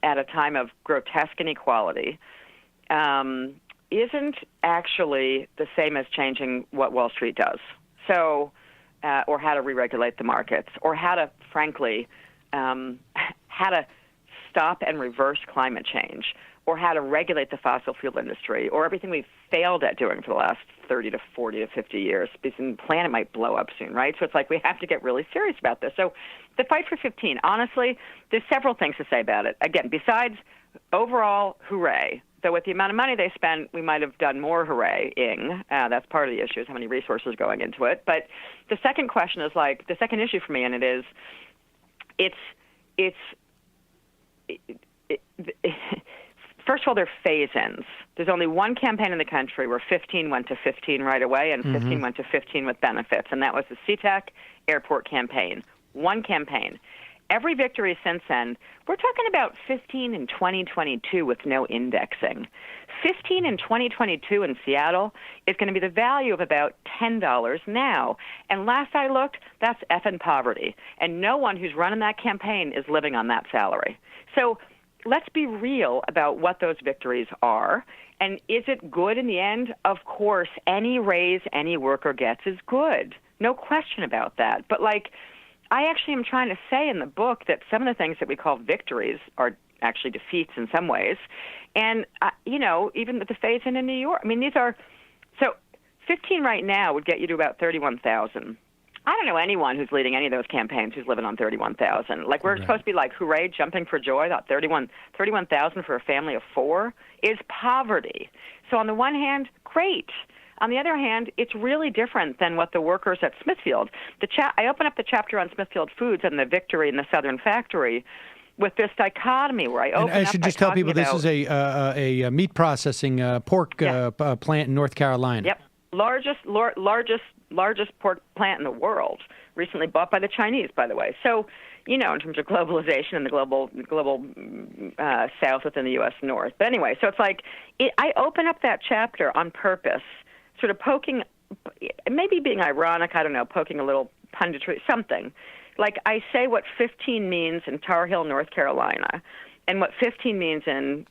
at a time of grotesque inequality isn't actually the same as changing what Wall Street does. So, or how to re-regulate the markets, or how to, frankly, how to stop and reverse climate change, or how to regulate the fossil fuel industry, or everything we've failed at doing for the last 30 to 40 to 50 years, because the planet might blow up soon, right? So it's like we have to get really serious about this. So the Fight for 15, honestly, there's several things to say about it. Again, besides overall hooray, so with the amount of money they spend, we might have done more hooray-ing. That's part of the issue, is how many resources going into it. But the second question is, like, the second issue for me, and it is, first of all, they're phase-ins. There's only one campaign in the country where 15 went to 15 right away and 15 went to 15 with benefits, and that was the SeaTac airport campaign. One campaign. Every victory since then, we're talking about 15 in 2022 with no indexing. 15 in 2022 in Seattle is going to be the value of about $10 now. And last I looked, that's effing poverty. And no one who's running that campaign is living on that salary. So let's be real about what those victories are. And is it good in the end? Of course, any raise any worker gets is good. No question about that. But I actually am trying to say in the book that some of the things that we call victories are actually defeats in some ways. And, even with the phase-in New York, I mean, these are, so 15 right now would get you to about 31,000. I don't know anyone who's leading any of those campaigns who's living on 31,000. We're supposed to be hooray, jumping for joy. That 31,000 for a family of 4 is poverty. So on the one hand, great. On the other hand, it's really different than what the workers at Smithfield. I open up the chapter on Smithfield Foods and the victory in the Southern Factory with this dichotomy where I open up. And I should just tell people this is a meat processing pork plant in North Carolina. Yep, largest pork plant in the world. Recently bought by the Chinese, by the way. So, in terms of globalization and the global South within the U.S. North. But anyway, so it's I open up that chapter on purpose, sort of poking, maybe being ironic, I don't know, poking a little punditry, something. I say what 15 means in Tar Heel, North Carolina, and what 15 means in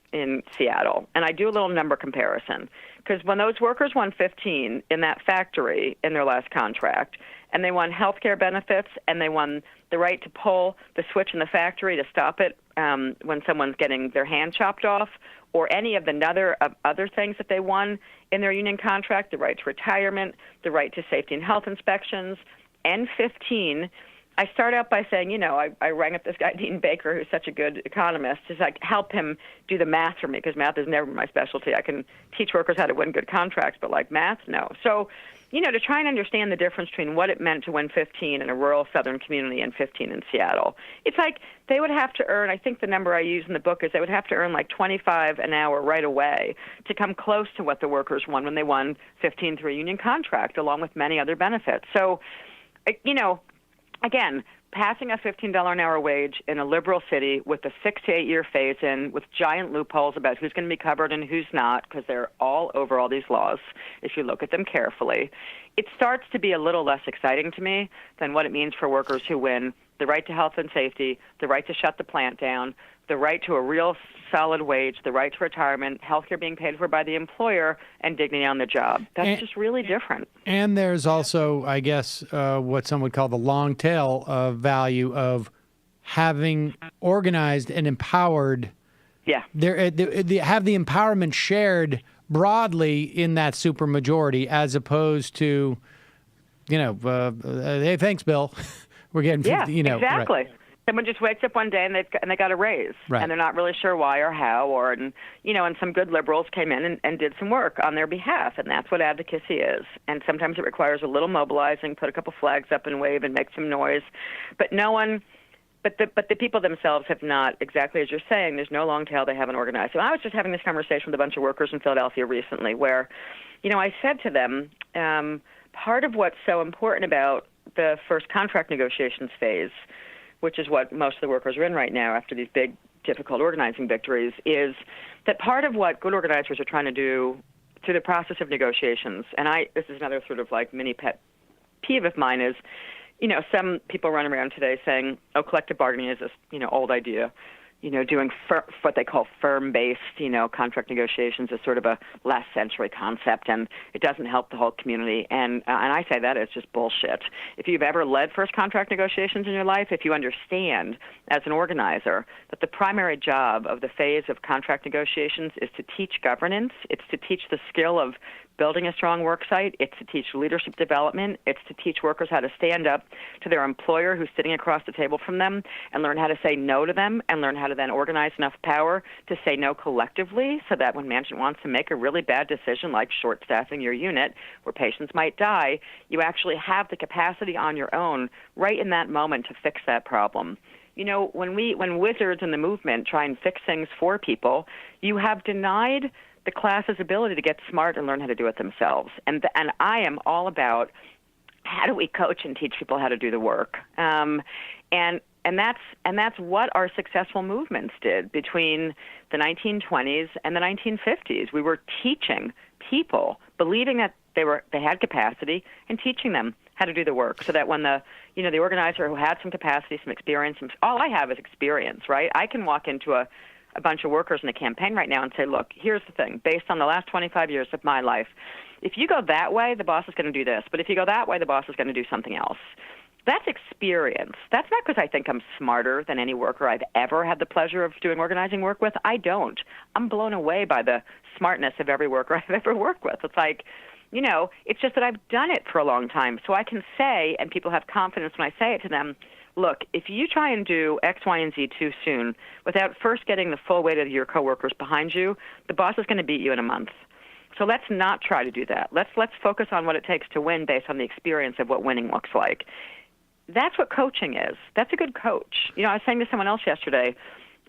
Seattle. And I do a little number comparison. Because when those workers won 15 in that factory in their last contract, and they won health care benefits, and they won the right to pull the switch in the factory to stop it when someone's getting their hand chopped off, or any of the other things that they won in their union contract, the right to retirement, the right to safety and health inspections, and 15, I start out by saying, I rang up this guy, Dean Baker, who's such a good economist, to help him do the math for me, because math is never my specialty. I can teach workers how to win good contracts, but math, no. So, to try and understand the difference between what it meant to win 15 in a rural southern community and 15 in Seattle, it's they would have to earn, I think the number I use in the book is they would have to earn $25 an hour right away to come close to what the workers won when they won 15 through a union contract, along with many other benefits. So, again, passing a $15 an hour wage in a liberal city with a 6 to 8 year phase-in with giant loopholes about who's going to be covered and who's not, because they're all over all these laws, if you look at them carefully, it starts to be a little less exciting to me than what it means for workers who win the right to health and safety, the right to shut the plant down, the right to a real solid wage, the right to retirement, health care being paid for by the employer, and dignity on the job. That's just really different. And there's also, I guess, what some would call the long tail value of having organized and empowered. Yeah. They have the empowerment shared broadly in that supermajority, as opposed to, hey, thanks, Bill. We're getting, exactly. Right. Someone just wakes up one day and they got a raise, and they're not really sure why or how, and some good liberals came in and did some work on their behalf, and that's what advocacy is. And sometimes it requires a little mobilizing, put a couple flags up and wave and make some noise, but the people themselves have not, exactly as you're saying, there's no long tail, they haven't organized. So I was just having this conversation with a bunch of workers in Philadelphia recently where, I said to them, part of what's so important about the first contract negotiations phase, which is what most of the workers are in right now after these big, difficult organizing victories, is that part of what good organizers are trying to do through the process of negotiations, and this is another sort of mini pet peeve of mine, is, some people run around today saying, collective bargaining is this, old idea. Doing what they call firm-based, contract negotiations is sort of a last century concept, and it doesn't help the whole community. And I say that is just bullshit. If you've ever led first contract negotiations in your life, if you understand as an organizer that the primary job of the phase of contract negotiations is to teach governance, it's to teach the skill of building a strong work site, it's to teach leadership development, it's to teach workers how to stand up to their employer who's sitting across the table from them and learn how to say no to them and learn how to then organize enough power to say no collectively so that when management wants to make a really bad decision like short staffing your unit where patients might die, you actually have the capacity on your own right in that moment to fix that problem. when wizards in the movement try and fix things for people, you have denied the class's ability to get smart and learn how to do it themselves. And I am all about how do we coach and teach people how to do the work. And that's what our successful movements did between the 1920s and the 1950s. We were teaching people, believing that they had capacity, and teaching them how to do the work, so that when the organizer who had some capacity, some experience, all I have is experience, right? I can walk into a bunch of workers in a campaign right now and say, look, here's the thing. Based on the last 25 years of my life, if you go that way, the boss is going to do this. But if you go that way, the boss is going to do something else. That's experience. That's not because I think I'm smarter than any worker I've ever had the pleasure of doing organizing work with. I don't. I'm blown away by the smartness of every worker I've ever worked with. It's like, it's just that I've done it for a long time. So I can say, and people have confidence when I say it to them, look, if you try and do X, Y, and Z too soon without first getting the full weight of your coworkers behind you, the boss is going to beat you in a month. So let's not try to do that. Let's focus on what it takes to win based on the experience of what winning looks like. That's what coaching is. That's a good coach. I was saying to someone else yesterday,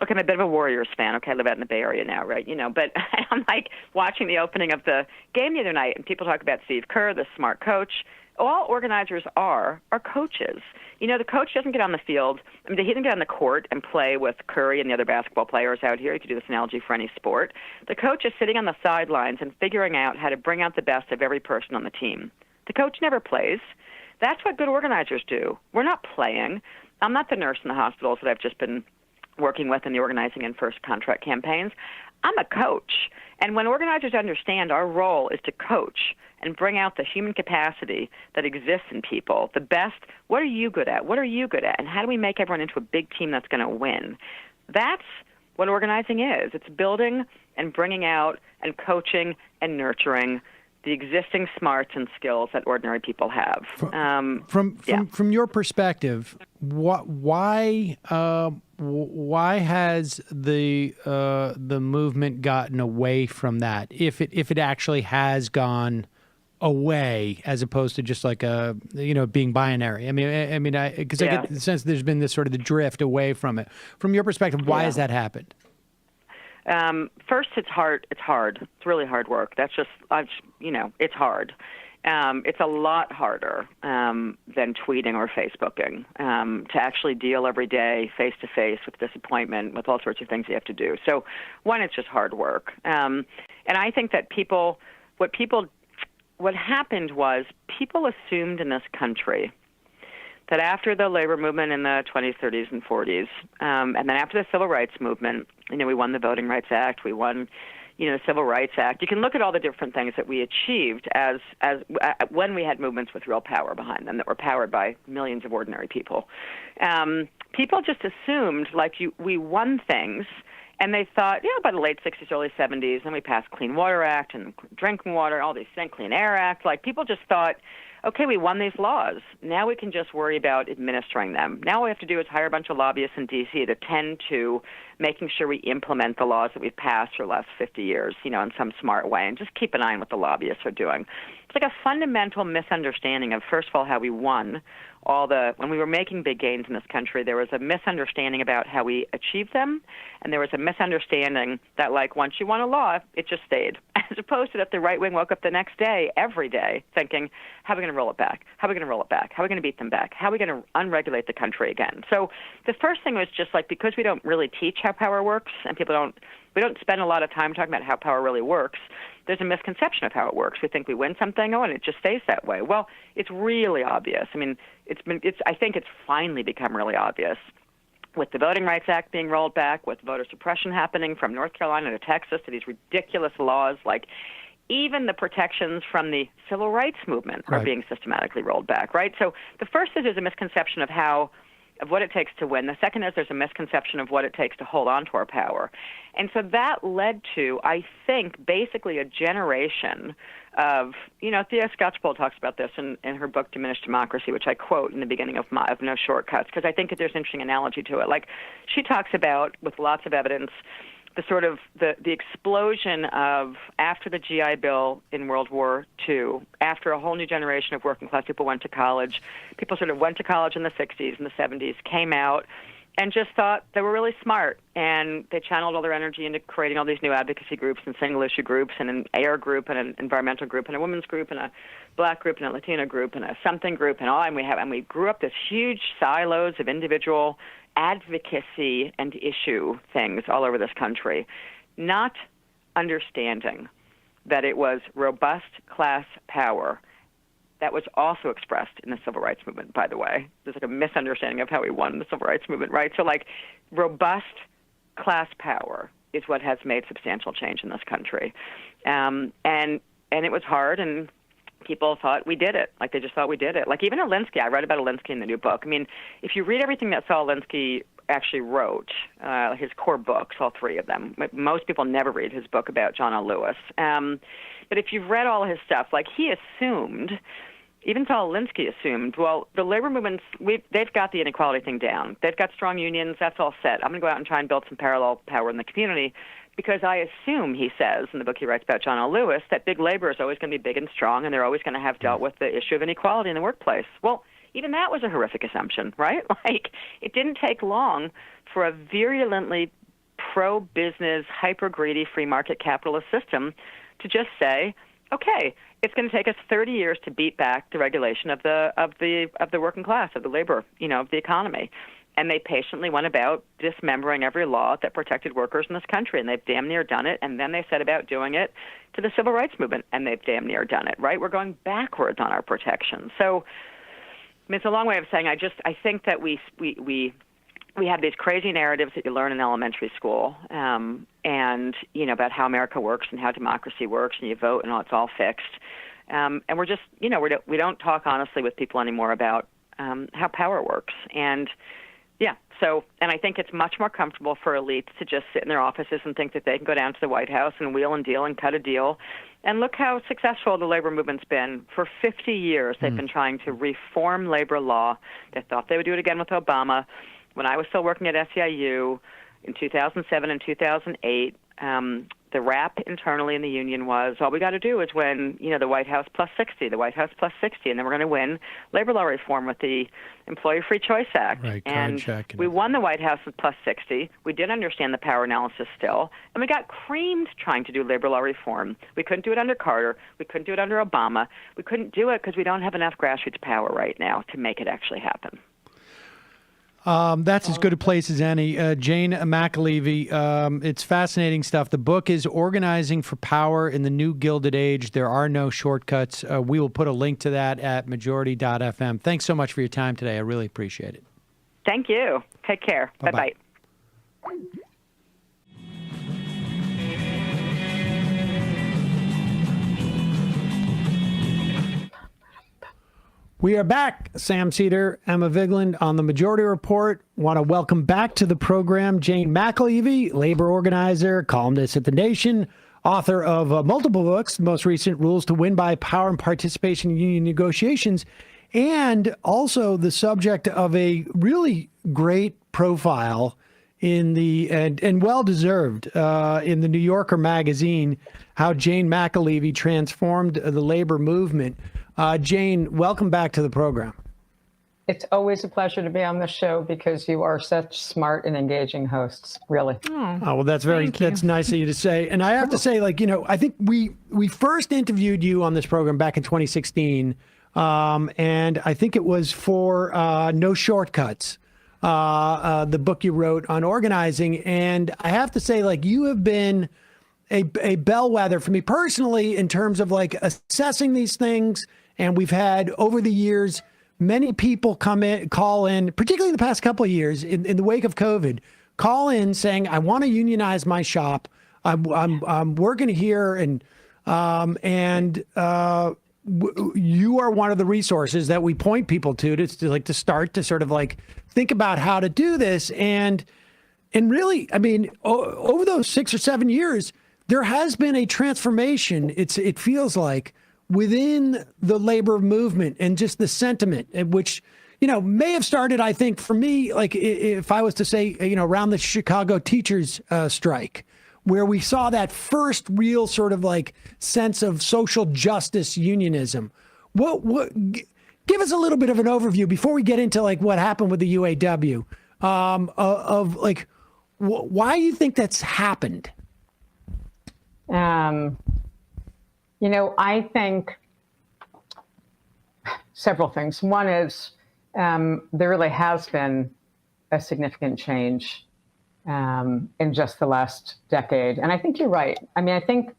okay, I'm a bit of a Warriors fan. Okay, I live out in the Bay Area now, right? But I'm like watching the opening of the game the other night, and people talk about Steve Kerr, the smart coach. All organizers are coaches. The coach doesn't get on the field. He doesn't get on the court and play with Curry and the other basketball players out here. You could do this analogy for any sport. The coach is sitting on the sidelines and figuring out how to bring out the best of every person on the team. The coach never plays. That's what good organizers do. We're not playing. I'm not the nurse in the hospitals that I've just been working with in the organizing and first contract campaigns. I'm a coach. And when organizers understand our role is to coach and bring out the human capacity that exists in people, the best, what are you good at? What are you good at? And how do we make everyone into a big team that's going to win? That's what organizing is. It's building and bringing out and coaching and nurturing the existing smarts and skills that ordinary people have. From your perspective, why has the movement gotten away from that? If it actually has gone away, as opposed to just like being binary. I get the sense there's been this sort of the drift away from it. From your perspective, why has that happened? First, it's hard. It's hard. It's really hard work. That's just, it's hard. It's a lot harder than tweeting or Facebooking to actually deal every day face-to-face with disappointment, with all sorts of things you have to do. So, one, it's just hard work. And I think that what happened was people assumed in this country that after the labor movement in the 20s, 30s, and 40s, and then after the Civil Rights Movement, we won the Voting Rights Act, we won, the Civil Rights Act. You can look at all the different things that we achieved as when we had movements with real power behind them that were powered by millions of ordinary people. People just assumed we won things, and they thought, by the late 60s, early 70s, then we passed Clean Water Act and Drinking Water, all these things, Clean Air Act. People just thought, okay, we won these laws. Now we can just worry about administering them. Now all we have to do is hire a bunch of lobbyists in D.C. to tend to making sure we implement the laws that we've passed for the last 50 years, in some smart way, and just keep an eye on what the lobbyists are doing. It's like a fundamental misunderstanding of, first of all, how we won when we were making big gains in this country, there was a misunderstanding about how we achieved them, and there was a misunderstanding that, once you won a law, it just stayed, as opposed to that the right wing woke up the next day, every day, thinking, how are we going to roll it back? How are we going to roll it back? How are we going to beat them back? How are we going to unregulate the country again? So the first thing was just because we don't really teach how power works, and we don't spend a lot of time talking about how power really works, there's a misconception of how it works. We think we win something, and it just stays that way. Well, it's really obvious. I think it's finally become really obvious with the Voting Rights Act being rolled back, with voter suppression happening from North Carolina to Texas to these ridiculous laws, even the protections from the Civil Rights Movement are being systematically rolled back, right? So the first is there's a misconception of what it takes to win. The second is there's a misconception of what it takes to hold on to our power. And so that led to, I think, basically a generation of, Thea Skocpol talks about this in her book, Diminished Democracy, which I quote in the beginning of No Shortcuts, because I think that there's an interesting analogy to it. She talks about, with lots of evidence, the sort of the explosion of after the GI Bill in World War II, after a whole new generation of working class people went to college. People sort of went to college in the 60s and the 70s, came out, and just thought they were really smart. And they channeled all their energy into creating all these new advocacy groups and single-issue groups and an AIR group and an environmental group and a women's group and a black group and a Latino group and a something group and all. And we grew up this huge silos of individual advocacy and issue things all over this country, not understanding that it was robust class power that was also expressed in the civil rights movement, by the way. There's like a misunderstanding of how we won the civil rights movement, right? So like robust class power is what has made substantial change in this country. And it was hard, and people thought we did it. Like they just thought we did it. Like even Alinsky, I read about Alinsky in the new book. I mean, if you read everything that Saul Alinsky actually wrote, his core books, all three of them, most people never read his book about John L. Lewis. But if you've read all his stuff, like he assumed, even Saul Alinsky assumed, well, the labor movements, they've got the inequality thing down. They've got strong unions. That's all set. I'm going to go out and try and build some parallel power in the community because I assume, he says in the book he writes about John L. Lewis, that big labor is always going to be big and strong, and they're always going to have dealt with the issue of inequality in the workplace. Well, even that was a horrific assumption, right? Like, it didn't take long for a virulently pro-business, hyper-greedy free market capitalist system to just say, okay, it's going to take us 30 years to beat back the regulation of the working class, of the labor, of the economy. And they patiently went about dismembering every law that protected workers in this country, and they've damn near done it. And then they set about doing it to the civil rights movement, and they've damn near done it, right? We're going backwards on our protection. So, I mean, it's a long way of saying I think that we have these crazy narratives that you learn in elementary school, and about how America works and how democracy works, and you vote and it's all fixed. And we're just, we don't talk honestly with people anymore about how power works. And yeah, and I think it's much more comfortable for elites to just sit in their offices and think that they can go down to the White House and wheel and deal and cut a deal. And look how successful the labor movement's been. For 50 years, they've been trying to reform labor law. They thought they would do it again with Obama. When I was still working at SEIU in 2007 and 2008, the rap internally in the union was, all we got to do is win, the White House plus 60, the White House plus 60, and then we're going to win labor law reform with the Employee Free Choice Act. Right, and we won the White House with plus 60. We did understand the power analysis still, and we got creamed trying to do labor law reform. We couldn't do it under Carter. We couldn't do it under Obama. We couldn't do it because we don't have enough grassroots power right now to make it actually happen. That's as good a place as any. Jane McAlevey, it's fascinating stuff. The book is Organizing for Power in the New Gilded Age. There are no shortcuts. We will put a link to that at majority.fm. Thanks so much for your time today. I really appreciate it. Thank you. Take care. Bye-bye. We are back. Sam Seder, Emma Vigeland on the Majority Report. Want to welcome back to the program Jane McAlevey, labor organizer, columnist at The Nation, author of multiple books, the most recent Rules to Win by Power and Participation in Union Negotiations, and also the subject of a really great profile in the and well-deserved in the New Yorker magazine, how Jane McAlevey transformed the labor movement. Jane, welcome back to the program. It's always a pleasure to be on the show because you are such smart and engaging hosts, really. Oh, well, that's nice of you to say. And I have to say, I think we first interviewed you on this program back in 2016, and I think it was for No Shortcuts, the book you wrote on organizing. And I have to say, you have been a bellwether for me personally in terms of assessing these things. And we've had over the years, many people call in, particularly in the past couple of years in the wake of COVID, call in saying, I want to unionize my shop. I'm working here and you are one of the resources that we point people to start to sort of think about how to do this. And really, I mean, over those 6 or 7 years, there has been a transformation. It feels like within the labor movement and just the sentiment, which, may have started, I think, for me, if I was to say, around the Chicago teachers strike, where we saw that first real sort of sense of social justice unionism. Give us a little bit of an overview before we get into what happened with the UAW. of like, why do you think that's happened? I think several things. One is there really has been a significant change in just the last decade. And I think you're right. I mean, I think,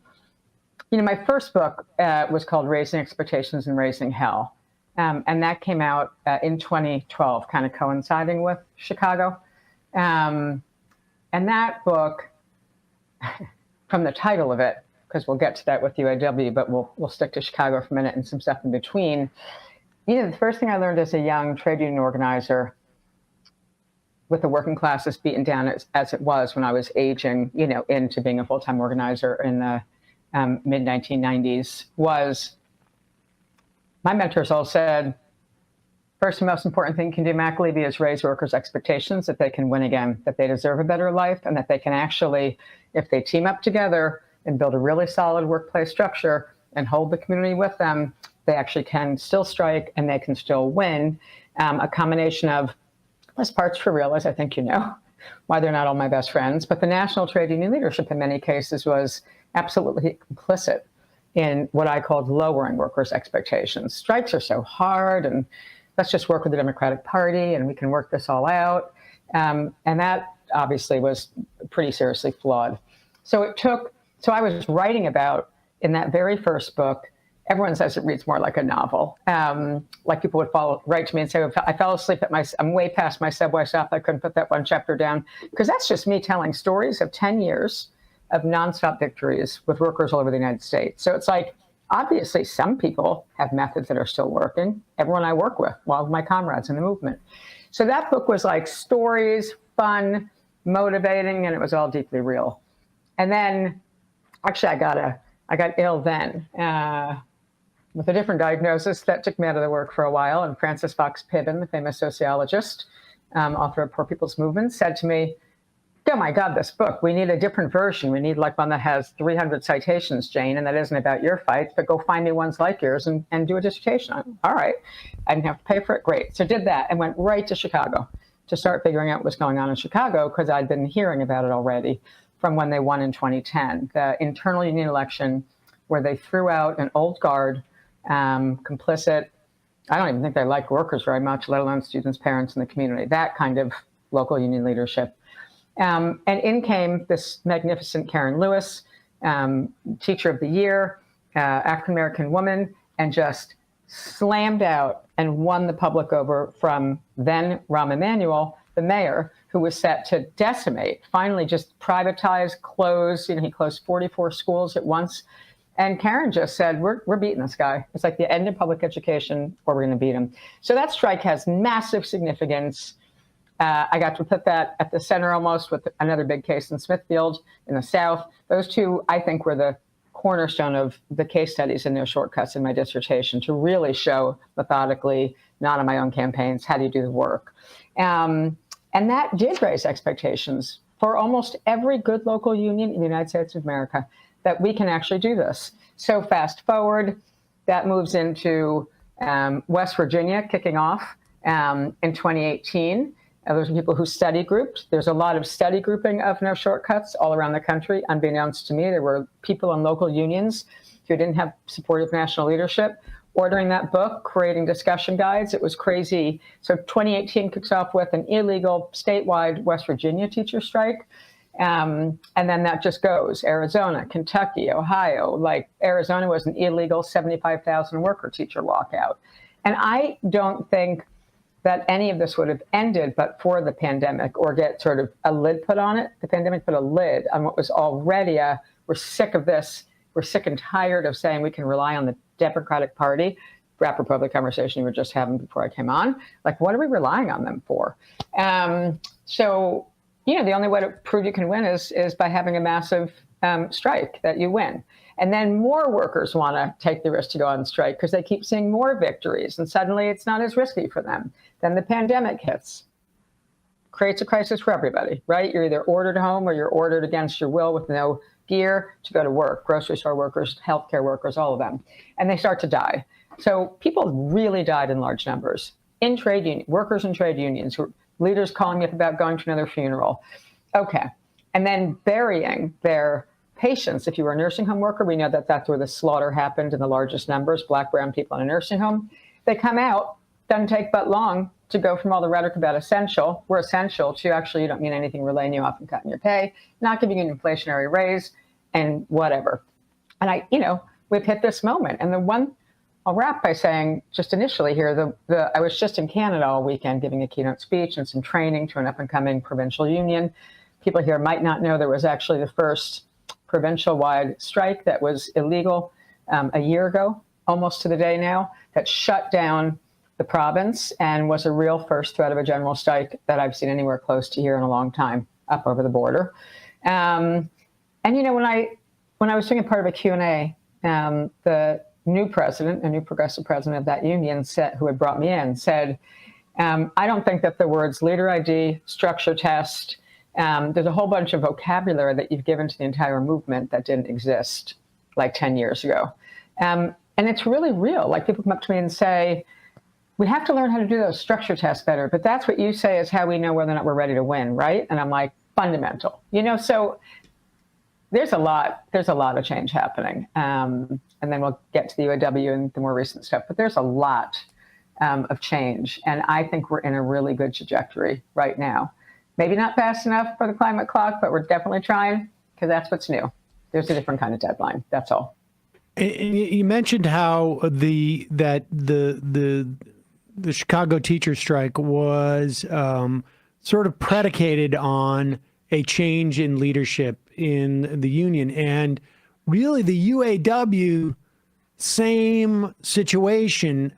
my first book was called Raising Expectations and Raising Hell. And that came out in 2012, kind of coinciding with Chicago. And that book, from the title of it, because we'll get to that with UAW, but we'll stick to Chicago for a minute and some stuff in between. The first thing I learned as a young trade union organizer, with the working classes beaten down as it was when I was aging, into being a full-time organizer in the mid-1990s, was my mentors all said, first and most important thing you can do, McAlevey, is raise workers' expectations that they can win again, that they deserve a better life, and that they can actually, if they team up together and build a really solid workplace structure and hold the community with them, they actually can still strike and they can still win. A combination of less parts for real, as I think you know, why they're not all my best friends, but the national trade union leadership in many cases was absolutely complicit in what I called lowering workers' expectations. Strikes are so hard, and let's just work with the Democratic Party and we can work this all out. And that obviously was pretty seriously flawed. So I was writing about, in that very first book, everyone says it reads more like a novel. Like people would write to me and say, I fell asleep I'm way past my subway stop. I couldn't put that one chapter down. Because that's just me telling stories of 10 years of nonstop victories with workers all over the United States. So it's like, obviously some people have methods that are still working. Everyone I work with, all of my comrades in the movement. So that book was like stories, fun, motivating, and it was all deeply real. And then, actually, I got ill then with a different diagnosis that took me out of the work for a while. And Francis Fox Piven, the famous sociologist, author of Poor People's Movement, said to me, oh my God, this book, we need a different version. We need like one that has 300 citations, Jane, and that isn't about your fights, but go find me ones like yours and do a dissertation. All right. I didn't have to pay for it. Great. So did that and went right to Chicago to start figuring out what's going on in Chicago, because I'd been hearing about it already from when they won in 2010, the internal union election where they threw out an old guard, complicit. I don't even think they liked workers very much, let alone students, parents, and the community, that kind of local union leadership. And in came this magnificent Karen Lewis, Teacher of the Year, African-American woman, and just slammed out and won the public over from then Rahm Emanuel, the mayor, who was set to decimate, finally just privatize, close. He closed 44 schools at once. And Karen just said, we're beating this guy. It's like the end of public education, or we're going to beat him. So that strike has massive significance. I got to put that at the center almost with another big case in Smithfield in the South. Those two, I think, were the cornerstone of the case studies and No Shortcuts in my dissertation, to really show methodically, not on my own campaigns, how do you do the work. And that did raise expectations for almost every good local union in the United States of America, that we can actually do this. So fast forward, that moves into West Virginia kicking off in 2018. Those are people who study grouped. There's a lot of study grouping of No Shortcuts all around the country. Unbeknownst to me, there were people in local unions who didn't have supportive national leadership ordering that book, creating discussion guides. It was crazy. So 2018 kicks off with an illegal statewide West Virginia teacher strike. And then that just goes. Arizona, Kentucky, Ohio. Like Arizona was an illegal 75,000 worker teacher walkout. And I don't think that any of this would have ended but for the pandemic, or get sort of a lid put on it. The pandemic put a lid on what was already we're sick of this. We're sick and tired of saying we can rely on the Democratic Party. Apropos of the conversation we were just having before I came on. Like, what are we relying on them for? So, the only way to prove you can win is by having a massive strike that you win. And then more workers want to take the risk to go on strike because they keep seeing more victories. And suddenly it's not as risky for them. Then the pandemic hits, creates a crisis for everybody, right? You're either ordered home or you're ordered against your will with no gear to go to work, grocery store workers, healthcare workers, all of them. And they start to die. So people really died in large numbers in trade union, workers in trade unions, leaders calling me up about going to another funeral. Okay. And then burying their patients. If you were a nursing home worker, we know that that's where the slaughter happened in the largest numbers, Black, brown people in a nursing home. They come out, doesn't take but long to go from all the rhetoric about we're essential, to actually you don't mean anything, we're laying you off and cutting your pay, not giving you an inflationary raise, and whatever. And we've hit this moment. And the one, I'll wrap by saying, just initially here, I was just in Canada all weekend giving a keynote speech and some training to an up-and-coming provincial union. People here might not know there was actually the first provincial-wide strike that was illegal a year ago, almost to the day now, that shut down the province and was a real first threat of a general strike that I've seen anywhere close to here in a long time, up over the border. And when I was doing a part of a Q&A, the new president, a new progressive president of that union, who had brought me in, said, I don't think that the words leader ID, structure test, there's a whole bunch of vocabulary that you've given to the entire movement that didn't exist like 10 years ago. And it's really real. Like, people come up to me and say, we have to learn how to do those structure tests better, but that's what you say is how we know whether or not we're ready to win, right? And I'm like, fundamental. So there's a lot of change happening. And then we'll get to the UAW and the more recent stuff, but there's a lot of change. And I think we're in a really good trajectory right now. Maybe not fast enough for the climate clock, but we're definitely trying, because that's what's new. There's a different kind of deadline. That's all. And you mentioned how the Chicago teacher strike was sort of predicated on a change in leadership in the union, and really the UAW, same situation,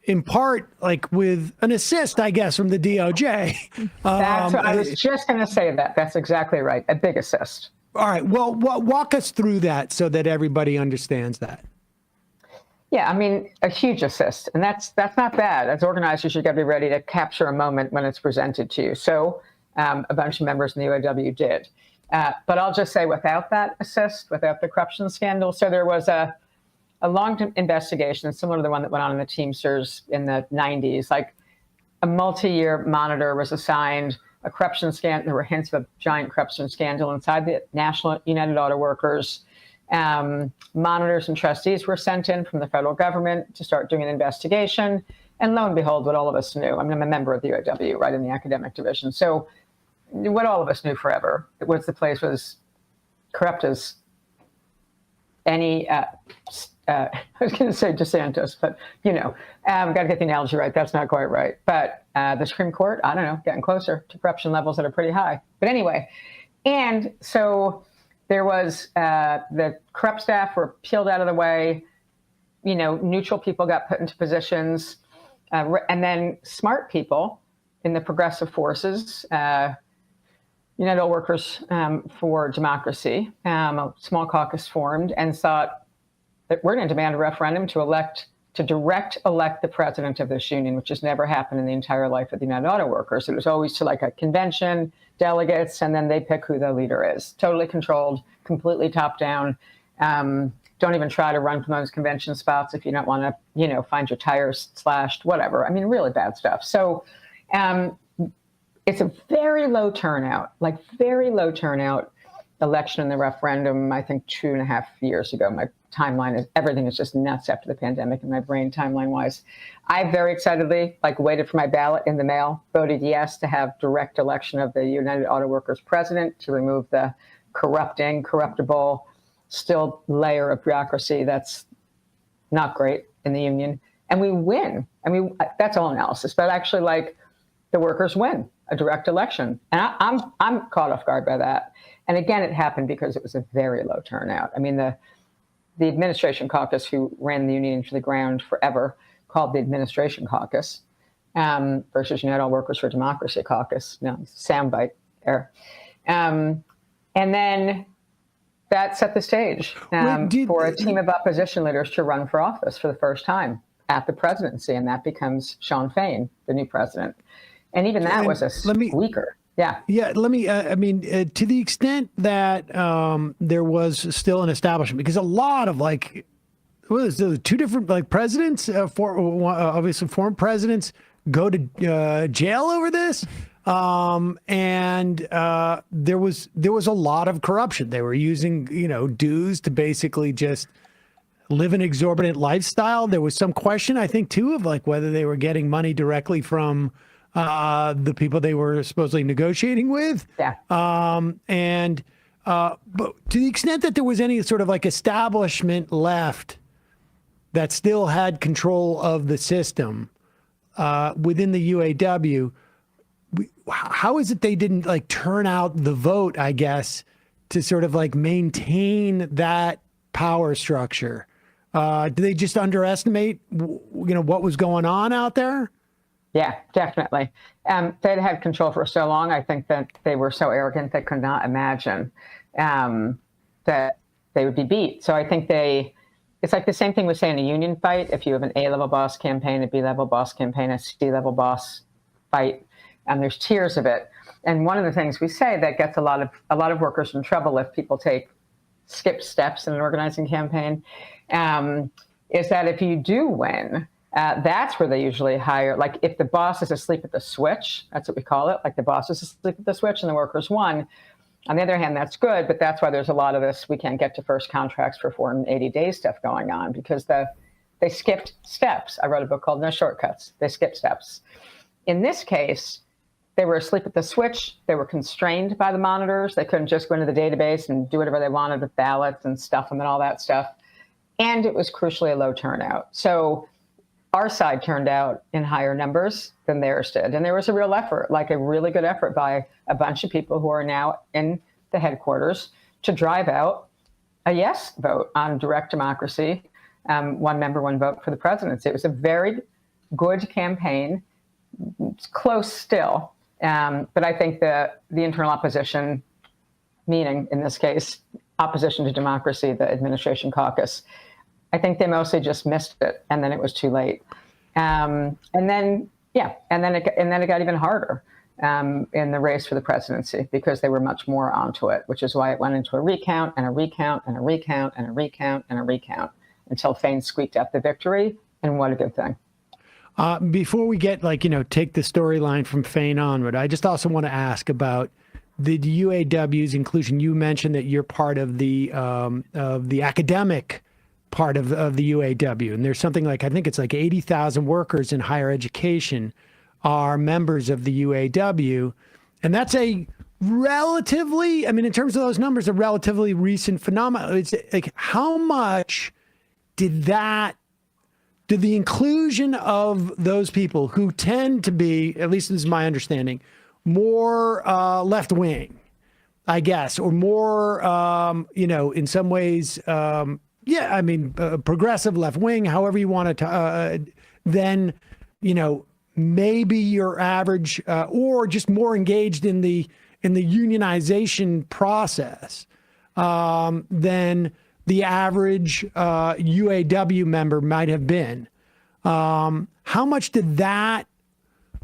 in part, like with an assist, I guess, from the DOJ. That's what I was just going to say. That's exactly right. A big assist. All right. Well, walk us through that so that everybody understands that. Yeah, I mean, a huge assist. And that's not bad. As organizers, you've got to be ready to capture a moment when it's presented to you. So a bunch of members in the UAW did. But I'll just say, without that assist, without the corruption scandal, so there was a long investigation similar to the one that went on in the Teamsters in the 90s. Like, a multi-year monitor was assigned. A corruption scandal. There were hints of a giant corruption scandal inside the National United Auto Workers. Monitors and trustees were sent in from the federal government to start doing an investigation. And lo and behold, what all of us knew. I mean, I'm a member of the UAW, right, in the academic division. So what all of us knew forever was the place was corrupt as any, I was going to say DeSantis, but, got to get the analogy right. That's not quite right. But the Supreme Court, I don't know, getting closer to corruption levels that are pretty high. But anyway, and so there was the corrupt staff were peeled out of the way. Neutral people got put into positions. And then smart people in the progressive forces, United Auto Workers for Democracy, a small caucus formed and thought that we're going to demand a referendum to direct elect the president of this union, which has never happened in the entire life of the United Auto Workers. It was always to like a convention, delegates, and then they pick who the leader is. Totally controlled, completely top down. Don't even try to run from those convention spots if you don't want to, find your tires slashed, whatever. I mean, really bad stuff. So it's a very low turnout election in the referendum, I think 2.5 years ago. My timeline is, everything is just nuts after the pandemic in my brain timeline wise. I very excitedly waited for my ballot in the mail, voted yes to have direct election of the United Auto Workers president to remove the corruptible, still layer of bureaucracy that's not great in the union. And we win. I mean, that's all analysis, but actually the workers win a direct election. And I'm caught off guard by that. And again, it happened because it was a very low turnout. I mean, the administration caucus, who ran the union into the ground forever, called the administration caucus versus United Auto Workers for Democracy caucus. No, soundbite error. And then that set the stage for a team of opposition leaders to run for office for the first time at the presidency, and that becomes Sean Fain, the new president. And even that was a squeaker. Yeah. Yeah. Let me, to the extent that there was still an establishment, because a lot of two different like presidents, obviously former presidents, go to jail over this. And there was a lot of corruption. They were using, dues to basically just live an exorbitant lifestyle. There was some question, I think, too, of like whether they were getting money directly from the people they were supposedly negotiating with. Yeah. But to the extent that there was any sort of like establishment left that still had control of the system within the UAW, how is it they didn't like turn out the vote, I guess, to sort of like maintain that power structure? Do they just underestimate, what was going on out there? Yeah, definitely. They'd had control for so long. I think that they were so arrogant they could not imagine that they would be beat. So I think it's like the same thing we say in a union fight. If you have an A-level boss campaign, a B-level boss campaign, a C-level boss fight, and there's tiers of it. And one of the things we say that gets a lot of workers in trouble if people skip steps in an organizing campaign is that if you do win, that's where they usually hire, like if the boss is asleep at the switch, that's what we call it, like the boss is asleep at the switch and the workers won. On the other hand, that's good, but that's why there's a lot of this, we can't get to first contracts for 480 days stuff going on, because they skipped steps. I wrote a book called No Shortcuts. They skipped steps. In this case, they were asleep at the switch. They were constrained by the monitors. They couldn't just go into the database and do whatever they wanted with ballots and stuff and all that stuff. And it was crucially a low turnout. So our side turned out in higher numbers than theirs did. And there was a real effort, like a really good effort by a bunch of people who are now in the headquarters to drive out a yes vote on direct democracy, one member, one vote for the presidency. It was a very good campaign. It's close still. But I think the internal opposition, meaning in this case, opposition to democracy, the administration caucus, I think they mostly just missed it, and then it was too late. And then it got even harder in the race for the presidency because they were much more onto it, which is why it went into a recount and a recount and a recount and a recount and a recount until Fain squeaked out the victory. And what a good thing. Before we get take the storyline from Fain onward, I just also want to ask about the UAW's inclusion. You mentioned that you're part of the academic part of the UAW, and there's something like, I think it's like 80,000 workers in higher education are members of the UAW, and that's a relatively, in terms of those numbers, a relatively recent phenomenon. It's like, how much did the inclusion of those people who tend to be, at least this is my understanding, more left-wing, I guess, or more, in some ways, progressive left-wing, however you want to, then, maybe your average, or just more engaged in the unionization process than the average UAW member might have been. How much did that,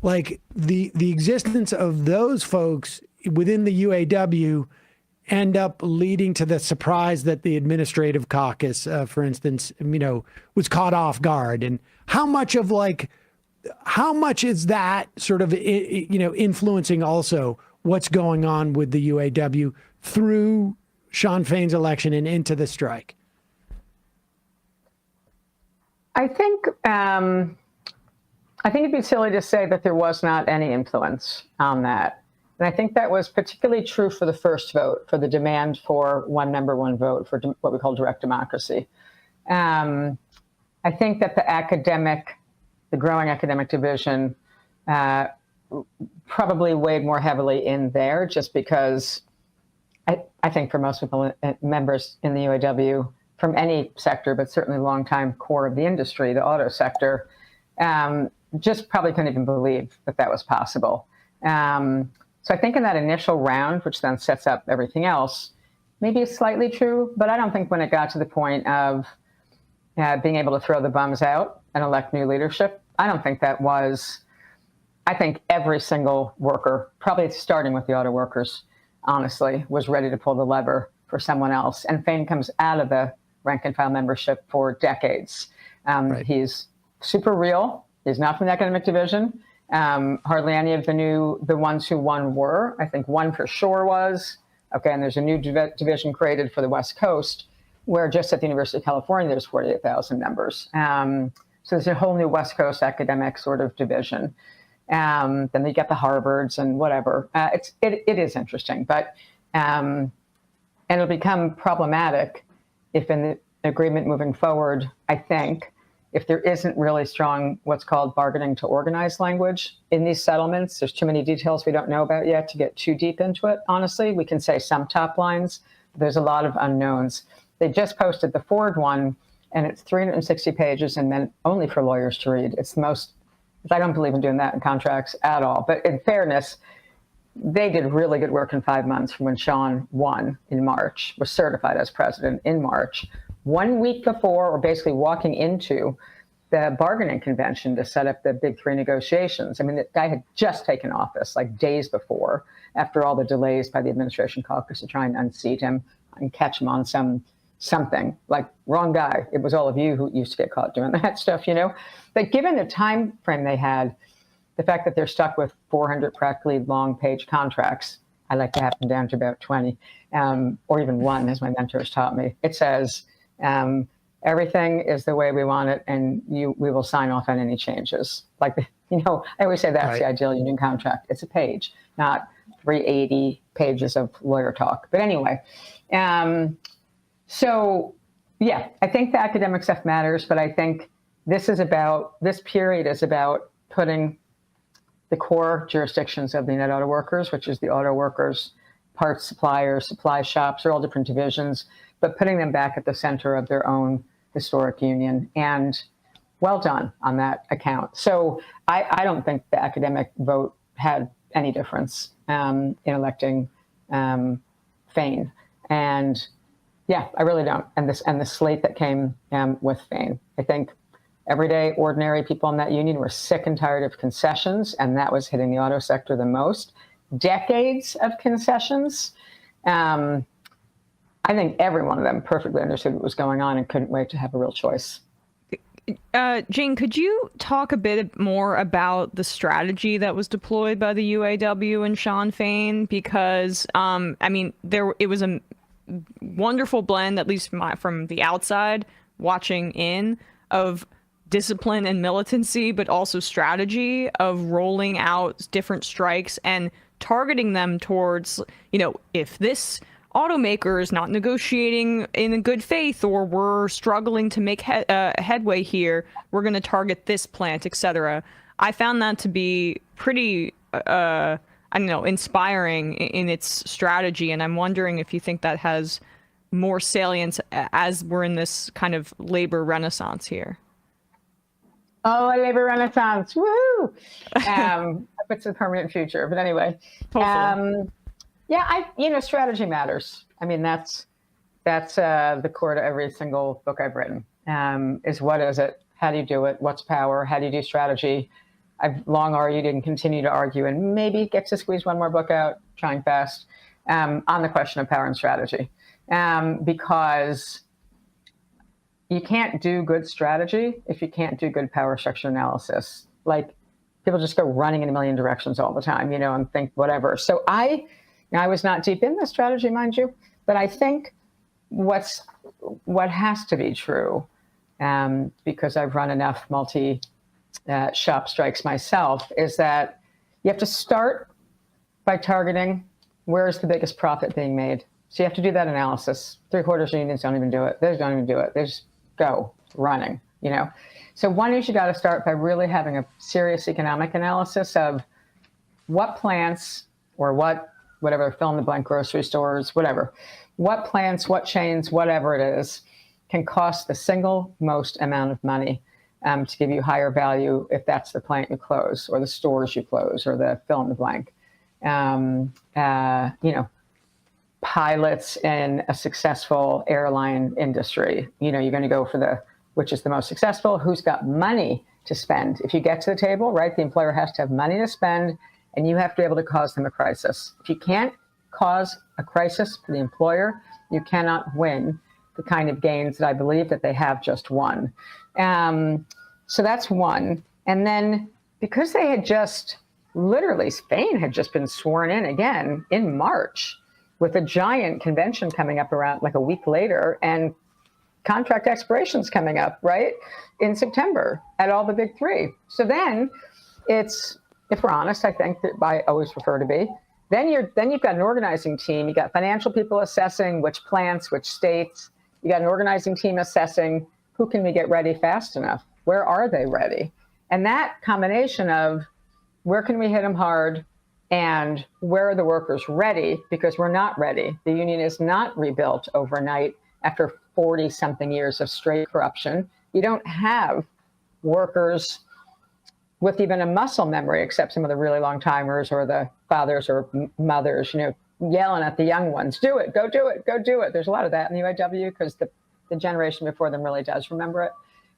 like the existence of those folks within the UAW, end up leading to the surprise that the administrative caucus, for instance, was caught off guard? And how much is that sort of, influencing also what's going on with the UAW through Shawn Fain's election and into the strike? I think it'd be silly to say that there was not any influence on that. And I think that was particularly true for the first vote, for the demand for one member, one vote, for what we call direct democracy. I think that the growing academic division probably weighed more heavily in there, just because I think for most people, members in the UAW from any sector, but certainly longtime core of the industry, the auto sector, just probably couldn't even believe that was possible. So I think in that initial round, which then sets up everything else, maybe it's slightly true, but I don't think when it got to the point of being able to throw the bums out and elect new leadership, I don't think that was, I think every single worker, probably starting with the auto workers, honestly, was ready to pull the lever for someone else. And Fain comes out of the rank and file membership for decades. Right. He's super real. He's not from the academic division. Hardly any of the ones who won were. I think one for sure was. Okay, and there's a new division created for the West Coast, where just at the University of California, there's 48,000 members. So there's a whole new West Coast academic sort of division. Then you get the Harvards and whatever. It is interesting, but and it'll become problematic if in the agreement moving forward, I think, if there isn't really strong what's called bargaining to organize language in these settlements. There's too many details we don't know about yet to get too deep into it, honestly. We can say some top lines. There's a lot of unknowns. They just posted the Ford one, and it's 360 pages and meant only for lawyers to read. It's the most, I don't believe in doing that in contracts at all. But in fairness, they did really good work in 5 months from when Sean won in March, was certified as president in March. 1 week before, or basically walking into the bargaining convention to set up the big three negotiations. I mean, the guy had just taken office like days before, after all the delays by the administration caucus to try and unseat him and catch him on something like wrong guy. It was all of you who used to get caught doing that stuff, you know. But given the time frame they had, the fact that they're stuck with 400 practically long page contracts, I like to have them down to about 20, or even one, as my mentors taught me. It says, everything is the way we want it, and we will sign off on any changes. Like, you know, I always say that's the ideal union contract. It's a page, not 380 pages of lawyer talk. But anyway, so yeah, I think the academic stuff matters, but I think this period is about putting the core jurisdictions of the United Auto Workers, which is the auto workers, parts suppliers, supply shops, they're all different divisions, but putting them back at the center of their own historic union. And well done on that account. So I don't think the academic vote had any difference in electing Fain. And yeah, I really don't. And the slate that came with Fain, I think everyday ordinary people in that union were sick and tired of concessions, and that was hitting the auto sector the most. Decades of concessions. I think every one of them perfectly understood what was going on and couldn't wait to have a real choice. Jane, could you talk a bit more about the strategy that was deployed by the UAW and Sean Fain? Because, I mean, it was a wonderful blend, at least from the outside, watching in, of discipline and militancy, but also strategy of rolling out different strikes and targeting them towards, you know, if this automaker is not negotiating in good faith, or we're struggling to make headway here, we're going to target this plant, etc. I found that to be pretty, I don't know, inspiring in its strategy, and I'm wondering if you think that has more salience as we're in this kind of labor renaissance here. Oh, a labor renaissance! Woo! It's a permanent future, but anyway. Yeah, strategy matters. I mean, that's the core to every single book I've written. Is what is it? How do you do it? What's power? How do you do strategy? I've long argued and continue to argue, and maybe get to squeeze one more book out, trying fast, on the question of power and strategy, because you can't do good strategy if you can't do good power structure analysis. Like, people just go running in a million directions all the time, and think whatever. So I was not deep in the strategy, mind you, but I think what has to be true, because I've run enough multi-shop strikes myself, is that you have to start by targeting where is the biggest profit being made. So you have to do that analysis. 3/4 of unions don't even do it. They don't even do it. They just go running, So one is you got to start by really having a serious economic analysis of what plants or whatever, fill in the blank, grocery stores, whatever, what plants, what chains, whatever it is, can cost the single most amount of money to give you higher value if that's the plant you close or the stores you close or the fill in the blank. Pilots in a successful airline industry, you're going to go for which is the most successful, who's got money to spend. If you get to the table, right, the employer has to have money to spend, and you have to be able to cause them a crisis. If you can't cause a crisis for the employer, you cannot win the kind of gains that I believe that they have just won. So that's one. And then because they had just, literally, Spain had just been sworn in again in March with a giant convention coming up around like a week later, and contract expirations coming up, right, in September at all the big three. So then it's, if we're honest, I think that I always prefer to be, then you've got an organizing team. You got financial people assessing which plants, which states. You got an organizing team assessing who can we get ready fast enough? Where are they ready? And that combination of where can we hit them hard and where are the workers ready? Because we're not ready. The union is not rebuilt overnight after 40 something years of straight corruption. You don't have workers with even a muscle memory, except some of the really long timers or the fathers or mothers, yelling at the young ones, do it, go do it, go do it. There's a lot of that in the UAW because the generation before them really does remember it.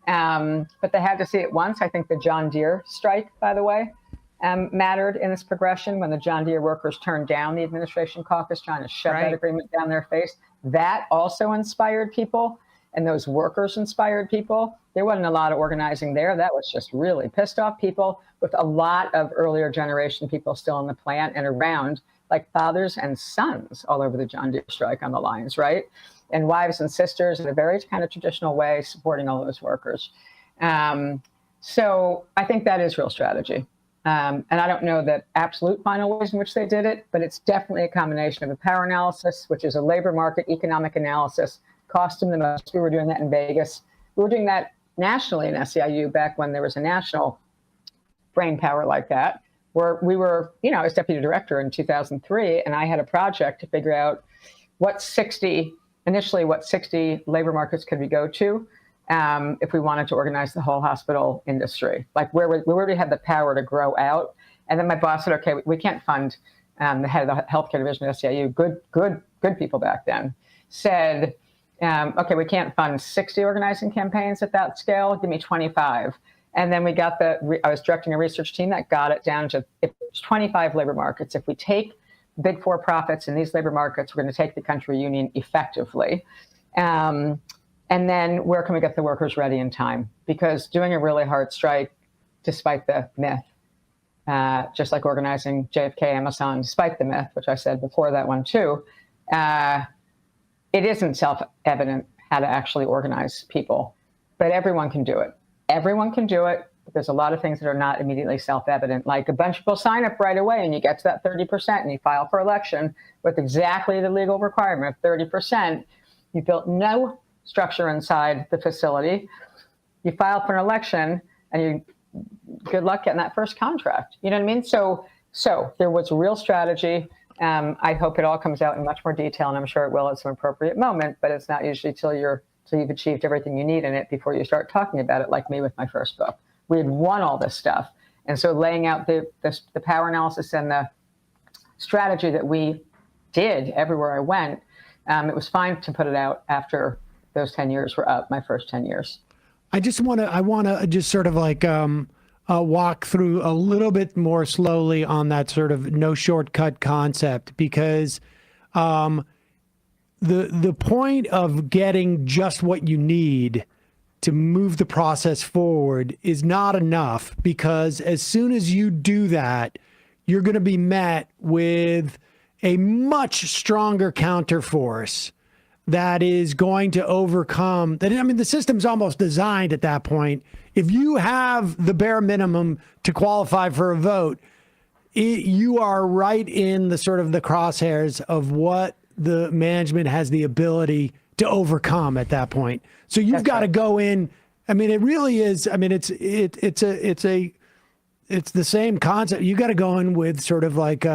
But they had to see it once. I think the John Deere strike, by the way, mattered in this progression when the John Deere workers turned down the administration caucus, trying to shove that agreement down their face. That also inspired people, and those workers inspired people. There wasn't a lot of organizing there. That was just really pissed off people with a lot of earlier generation people still in the plant and around, like fathers and sons all over the John Deere strike on the lines, right? And wives and sisters in a very kind of traditional way supporting all those workers. So I think that is real strategy. And I don't know the absolute final ways in which they did it, but it's definitely a combination of a power analysis, which is a labor market economic analysis, cost them the most. We were doing that in Vegas. We were doing that nationally in SEIU back when there was a national brain power like that, where we were, I was deputy director in 2003, and I had a project to figure out what 60 labor markets could we go to if we wanted to organize the whole hospital industry, like where we already had the power to grow out. And then my boss said, okay, we can't fund the head of the healthcare division at SEIU, good people back then, said, okay, we can't fund 60 organizing campaigns at that scale, give me 25. And then we got I was directing a research team that got it down to 25 labor markets. If we take big for profits in these labor markets, we're going to take the country union effectively. And then where can we get the workers ready in time? Because doing a really hard strike, despite the myth, just like organizing JFK, Amazon, despite the myth, which I said before that one too, it isn't self-evident how to actually organize people, but everyone can do it. Everyone can do it. But there's a lot of things that are not immediately self-evident, like a bunch of people sign up right away and you get to that 30% and you file for election with exactly the legal requirement of 30%. You built no structure inside the facility. You filed for an election and good luck getting that first contract. You know what I mean? So there was real strategy. I hope it all comes out in much more detail, and I'm sure it will at some appropriate moment, but it's not usually till you've achieved everything you need in it before you start talking about it, like me with my first book. We had won all this stuff. And so laying out the power analysis and the strategy that we did everywhere I went, it was fine to put it out after those 10 years were up, my first 10 years. I want to just sort of like walk through a little bit more slowly on that sort of no shortcut concept, because the point of getting just what you need to move the process forward is not enough, because as soon as you do that, you're going to be met with a much stronger counterforce that is going to overcome that. I mean, the system's almost designed at that point. If you have the bare minimum to qualify for a vote, you are right in the sort of the crosshairs of what the management has the ability to overcome at that point. So you've got to go in. I mean, it really is. I mean, it's the same concept. You got to go in with sort of like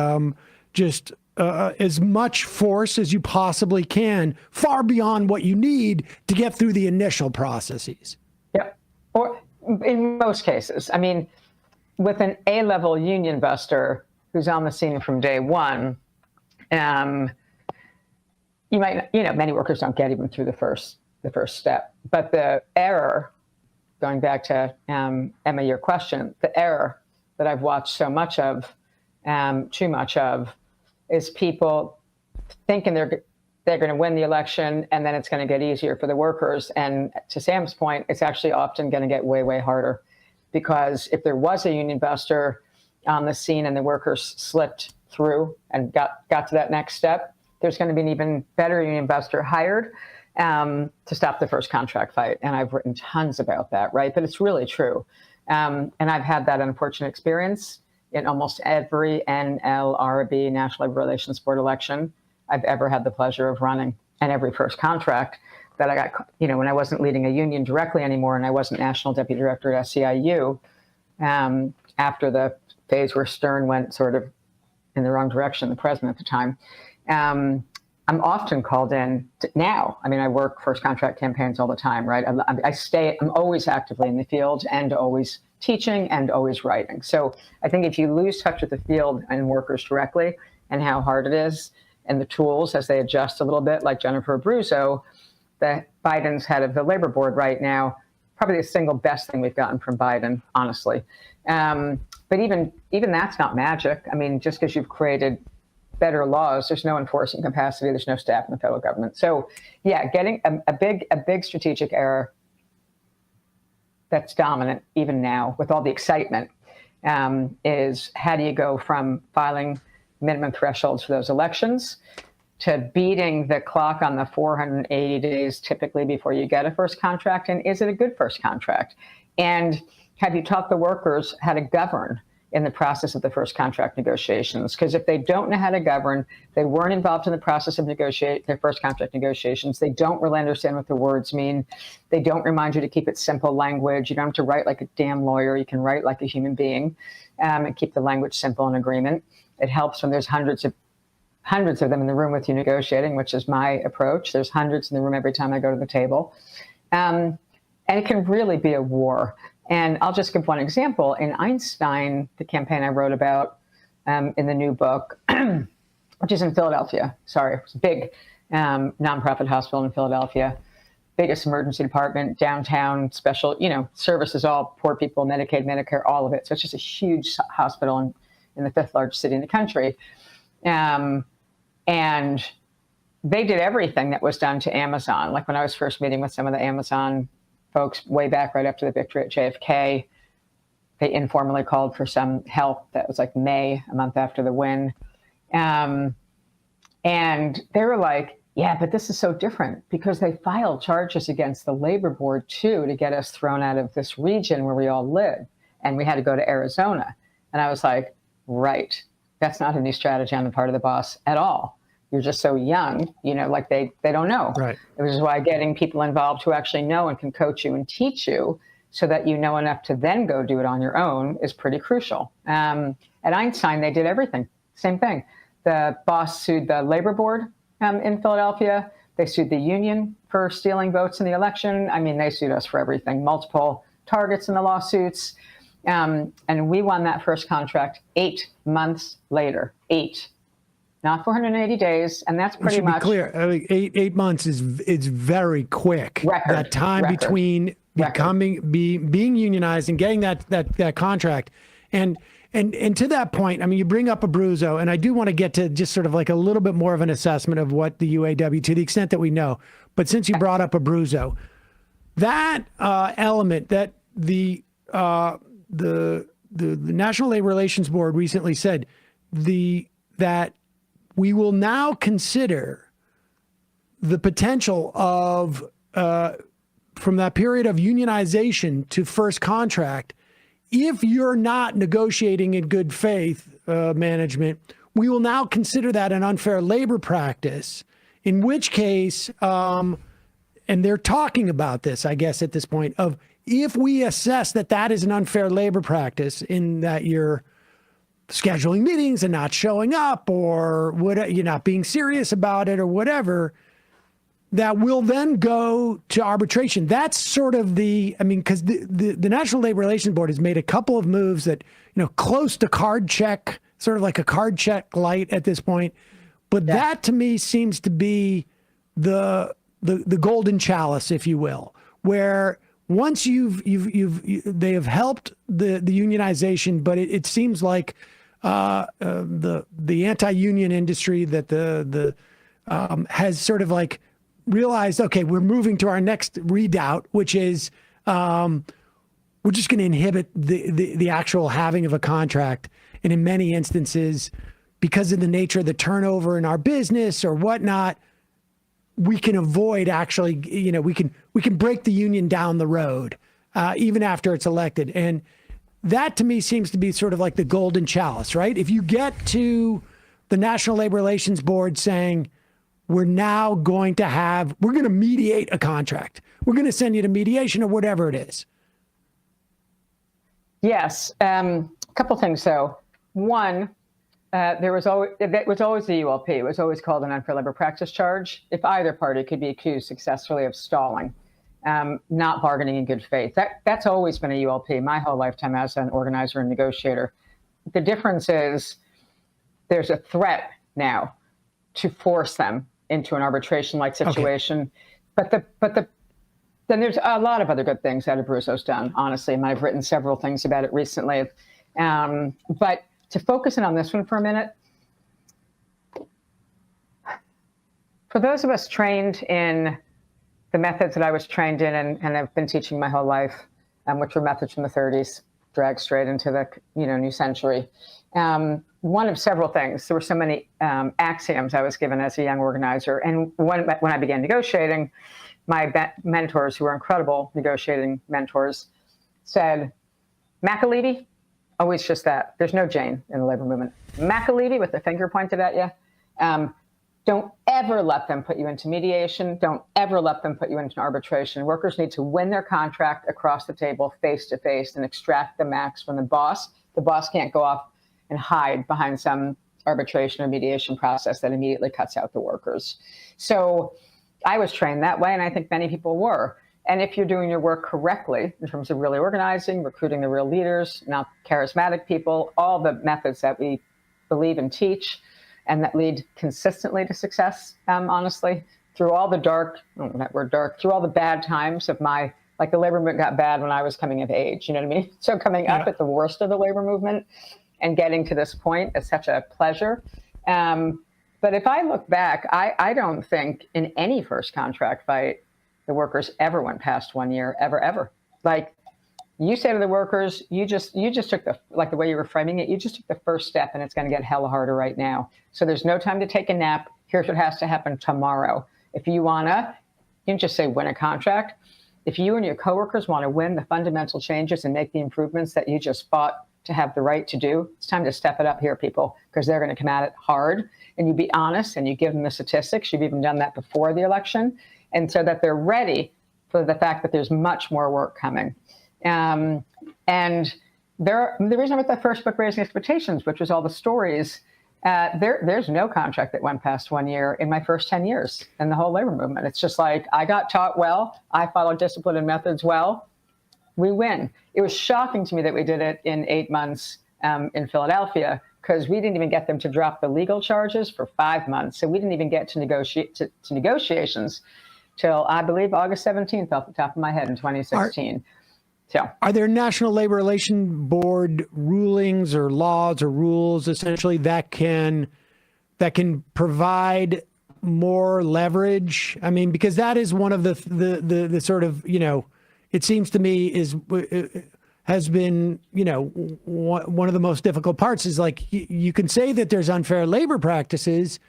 just as much force as you possibly can, far beyond what you need to get through the initial processes. Yep. Or in most cases, I mean, with an A-level union buster who's on the scene from day one, you might, many workers don't get even through the first step. But the error, going back to Emma, your question, the error that I've watched so much of, too much of, is people thinking they're going to win the election, and then it's going to get easier for the workers. And to Sam's point, it's actually often going to get way, way harder, because if there was a union buster on the scene and the workers slipped through and got to that next step, there's going to be an even better union buster hired to stop the first contract fight. And I've written tons about that, right? But it's really true. And I've had that unfortunate experience in almost every NLRB, National Labor Relations Board election I've ever had the pleasure of running, and every first contract that I got, when I wasn't leading a union directly anymore and I wasn't National Deputy Director at SEIU, after the phase where Stern went sort of in the wrong direction, the president at the time, I'm often called in now. I mean, I work first contract campaigns all the time, right? I'm always actively in the field and always teaching and always writing. So I think if you lose touch with the field and workers directly and how hard it is and the tools as they adjust a little bit, like Jennifer Abruzzo, the Biden's head of the labor board right now, probably the single best thing we've gotten from Biden, honestly. But even that's not magic. I mean, just because you've created better laws, there's no enforcing capacity, there's no staff in the federal government. So yeah, getting a big strategic error that's dominant even now with all the excitement is how do you go from filing minimum thresholds for those elections to beating the clock on the 480 days typically before you get a first contract, and is it a good first contract? And have you taught the workers how to govern in the process of the first contract negotiations? Because if they don't know how to govern, they weren't involved in the process of their first contract negotiations, they don't really understand what the words mean, they don't remind you to keep it simple language, you don't have to write like a damn lawyer, you can write like a human being, and keep the language simple in agreement. It helps when there's hundreds of them in the room with you negotiating, which is my approach. There's hundreds in the room every time I go to the table. And it can really be a war. And I'll just give one example. In Einstein, the campaign I wrote about in the new book, which is in Philadelphia. Sorry, it's a big nonprofit hospital in Philadelphia, biggest emergency department, downtown, special, services, all poor people, Medicaid, Medicare, all of it. So it's just a huge hospital in the fifth largest city in the country. And they did everything that was done to Amazon. Like when I was first meeting with some of the Amazon folks way back right after the victory at JFK, they informally called for some help. That was like May, a month after the win. And they were like, yeah, but this is so different because they filed charges against the labor board too to get us thrown out of this region where we all live. And we had to go to Arizona. And I was like, right. That's not a new strategy on the part of the boss at all. You're just so young, like they don't know. Right. Which is why getting people involved who actually know and can coach you and teach you so that you know enough to then go do it on your own is pretty crucial. At Einstein, they did everything. Same thing. The boss sued the labor board in Philadelphia. They sued the union for stealing votes in the election. I mean, they sued us for everything. Multiple targets in the lawsuits. And we won that first contract 8 months later. 8, not 480 days, and that's pretty much. To be clear, I mean, 8 months is very quick. That time between being unionized and getting that contract, and to that point, I mean, you bring up Abruzzo, and I do want to get to just sort of like a little bit more of an assessment of what the UAW, to the extent that we know. But since you brought up Abruzzo, that element that the National Labor Relations Board recently said that we will now consider the potential of from that period of unionization to first contract, if you're not negotiating in good faith, management, we will now consider that an unfair labor practice, in which case, and they're talking about this, I guess, at this point, of if we assess that is an unfair labor practice in that you're scheduling meetings and not showing up, or you're not being serious about it or whatever, that will then go to arbitration. That's sort of because the National Labor Relations Board has made a couple of moves that, close to card check, sort of like a card check light at this point. But that to me seems to be the golden chalice, if you will, where once they have helped the unionization, but it seems like the anti-union industry, that the has sort of like realized, okay, we're moving to our next redoubt, which is we're just going to inhibit the actual having of a contract. And in many instances, because of the nature of the turnover in our business or whatnot, we can avoid actually, we can break the union down the road even after it's elected. And that to me seems to be sort of like the golden chalice, right? If you get to the National Labor Relations Board saying, we're going to mediate a contract. We're going to send you to mediation or whatever it is. Yes. A couple things, though. One, it was always the ULP. It was always called an unfair labor practice charge if either party could be accused successfully of stalling, not bargaining in good faith. That's always been a ULP my whole lifetime as an organizer and negotiator. The difference is there's a threat now to force them into an arbitration-like situation. Okay. Then there's a lot of other good things that Abruzzo's done, honestly, and I've written several things about it recently. But to focus in on this one for a minute, for those of us trained in the methods that I was trained in and I've been teaching my whole life, which were methods from the 30s, dragged straight into the new century. One of several things. There were so many axioms I was given as a young organizer. And when I began negotiating, my mentors, who were incredible negotiating mentors, said, McAlevey, always just that. There's no Jane in the labor movement. McAlevey with the finger pointed at you. Don't ever let them put you into mediation. Don't ever let them put you into an arbitration. Workers need to win their contract across the table, face to face, and extract the max from the boss. The boss can't go off and hide behind some arbitration or mediation process that immediately cuts out the workers. So I was trained that way, and I think many people were. And if you're doing your work correctly in terms of really organizing, recruiting the real leaders, not charismatic people, all the methods that we believe and teach and that lead consistently to success, honestly, through all the through all the bad times of like the labor movement got bad when I was coming of age, you know what I mean? So coming up at the worst of the labor movement and getting to this point is such a pleasure. But if I look back, I don't think in any first contract fight, the workers ever went past 1 year, ever. Like you say to the workers, you just took the way you were framing it, you just took the first step and it's going to get hella harder right now. So there's no time to take a nap. Here's what has to happen tomorrow. If you can just say win a contract. If you and your coworkers want to win the fundamental changes and make the improvements that you just fought to have the right to do, it's time to step it up here, people, because they're going to come at it hard. And you be honest and you give them the statistics. You've even done that before the election. And so that they're ready for the fact that there's much more work coming. And the reason I wrote that first book, Raising Expectations, which was all the stories, there's no contract that went past 1 year in my first 10 years in the whole labor movement. It's just like, I got taught well, I followed discipline and methods well, we win. It was shocking to me that we did it in 8 months in Philadelphia, because we didn't even get them to drop the legal charges for 5 months. So we didn't even get to negotiations till, I believe, August 17th off the top of my head in 2016. Are there National Labor Relations Board rulings or laws or rules essentially that can provide more leverage? I mean, because that is one of the sort of, it seems to me has been, one of the most difficult parts is like, you can say that there's unfair labor practices,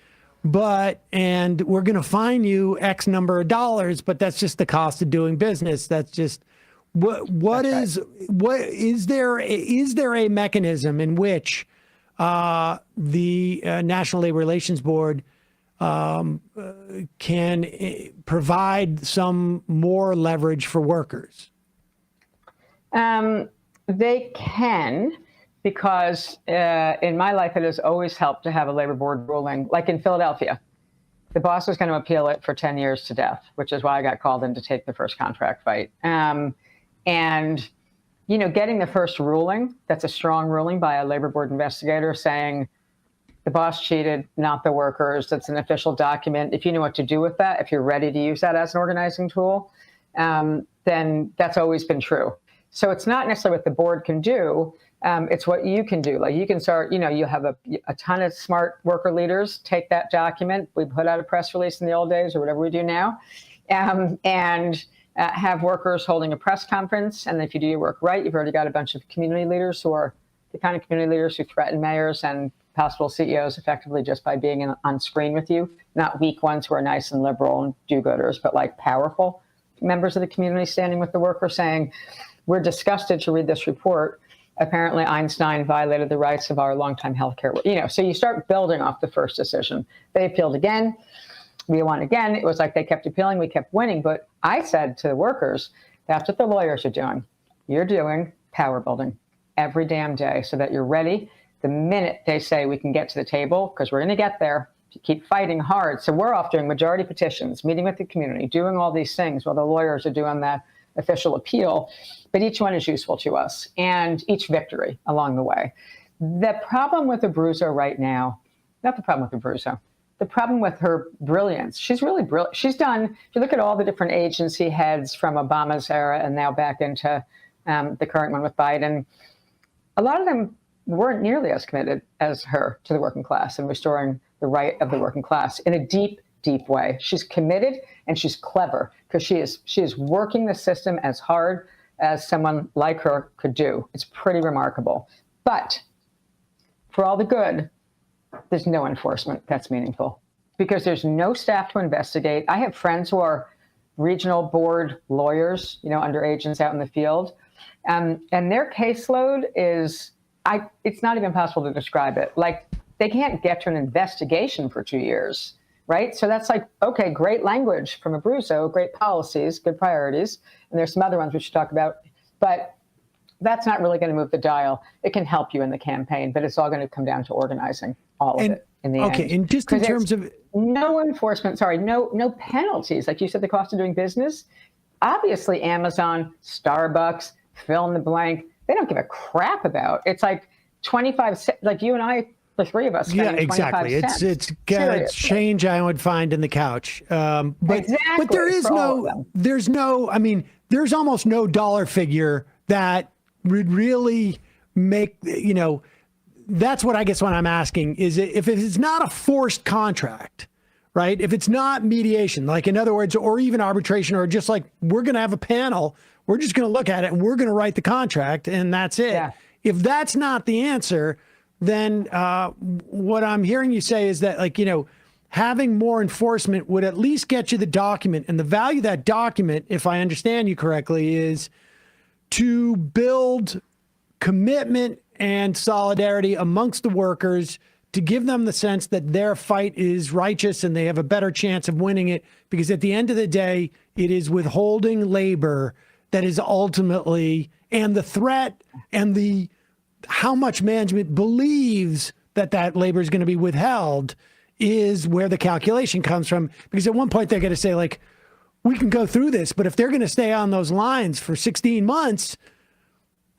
and we're going to fine you X number of dollars, but that's just the cost of doing business. That's just, is there a mechanism in which the National Labor Relations Board can provide some more leverage for workers? They can, because in my life, it has always helped to have a labor board ruling, like in Philadelphia. The boss was going to appeal it for 10 years to death, which is why I got called in to take the first contract fight. And, getting the first ruling, that's a strong ruling by a labor board investigator saying the boss cheated, not the workers. That's an official document. If you know what to do with that, if you're ready to use that as an organizing tool, then that's always been true. So it's not necessarily what the board can do, It's what you can do. Like you can start, you have a ton of smart worker leaders. Take that document. We put out a press release in the old days or whatever we do now, and have workers holding a press conference. And if you do your work right, you've already got a bunch of community leaders who are the kind of community leaders who threaten mayors and possible CEOs effectively just by being on screen with you, not weak ones who are nice and liberal and do-gooders, but like powerful members of the community standing with the worker saying, we're disgusted to read this report. Apparently Einstein violated the rights of our longtime healthcare. So you start building off the first decision. They appealed again. We won again. It was like they kept appealing. We kept winning. But I said to the workers, that's what the lawyers are doing. You're doing power building every damn day so that you're ready the minute they say we can get to the table, because we're going to get there. To keep fighting hard. So we're off doing majority petitions, meeting with the community, doing all these things while the lawyers are doing that official appeal. But each one is useful to us, and each victory along the way. The problem with Abruzzo right now, not the problem with Abruzzo, the problem with her brilliance. She's really brilliant. She's done, if you look at all the different agency heads from Obama's era and now back into the current one with Biden, a lot of them weren't nearly as committed as her to the working class and restoring the right of the working class in a deep, deep way. She's committed and she's clever because she is working the system as hard as someone like her could do. It's pretty remarkable. But for all the good, there's no enforcement that's meaningful because there's no staff to investigate. I have friends who are regional board lawyers, under agents out in the field, and their caseload is, it's not even possible to describe it. Like, they can't get to an investigation for 2 years, right? So that's like, okay, great language from Abruzzo, great policies, good priorities. And there's some other ones we should talk about, but that's not really going to move the dial. It can help you in the campaign, but it's all going to come down to organizing all of it in the end. Okay, and just in terms of no enforcement, no penalties. Like you said, the cost of doing business. Obviously, Amazon, Starbucks, fill in the blank, they don't give a crap about. It's like 25 cents, like you and I, the three of us. Yeah, exactly. It's change I would find in the couch. But there's almost no dollar figure that would really make, that's what I guess what I'm asking is if it's not a forced contract, right? If it's not mediation, like in other words, or even arbitration, or just like, we're going to have a panel, we're just going to look at it and we're going to write the contract and that's it. Yeah. If that's not the answer, then what I'm hearing you say is that, having more enforcement would at least get you the document. And the value of that document, if I understand you correctly, is to build commitment and solidarity amongst the workers, to give them the sense that their fight is righteous and they have a better chance of winning it. Because at the end of the day, it is withholding labor that is ultimately, and the threat and how much management believes that labor is going to be withheld is where the calculation comes from. Because at one point they're going to say, like, we can go through this, but if they're going to stay on those lines for 16 months,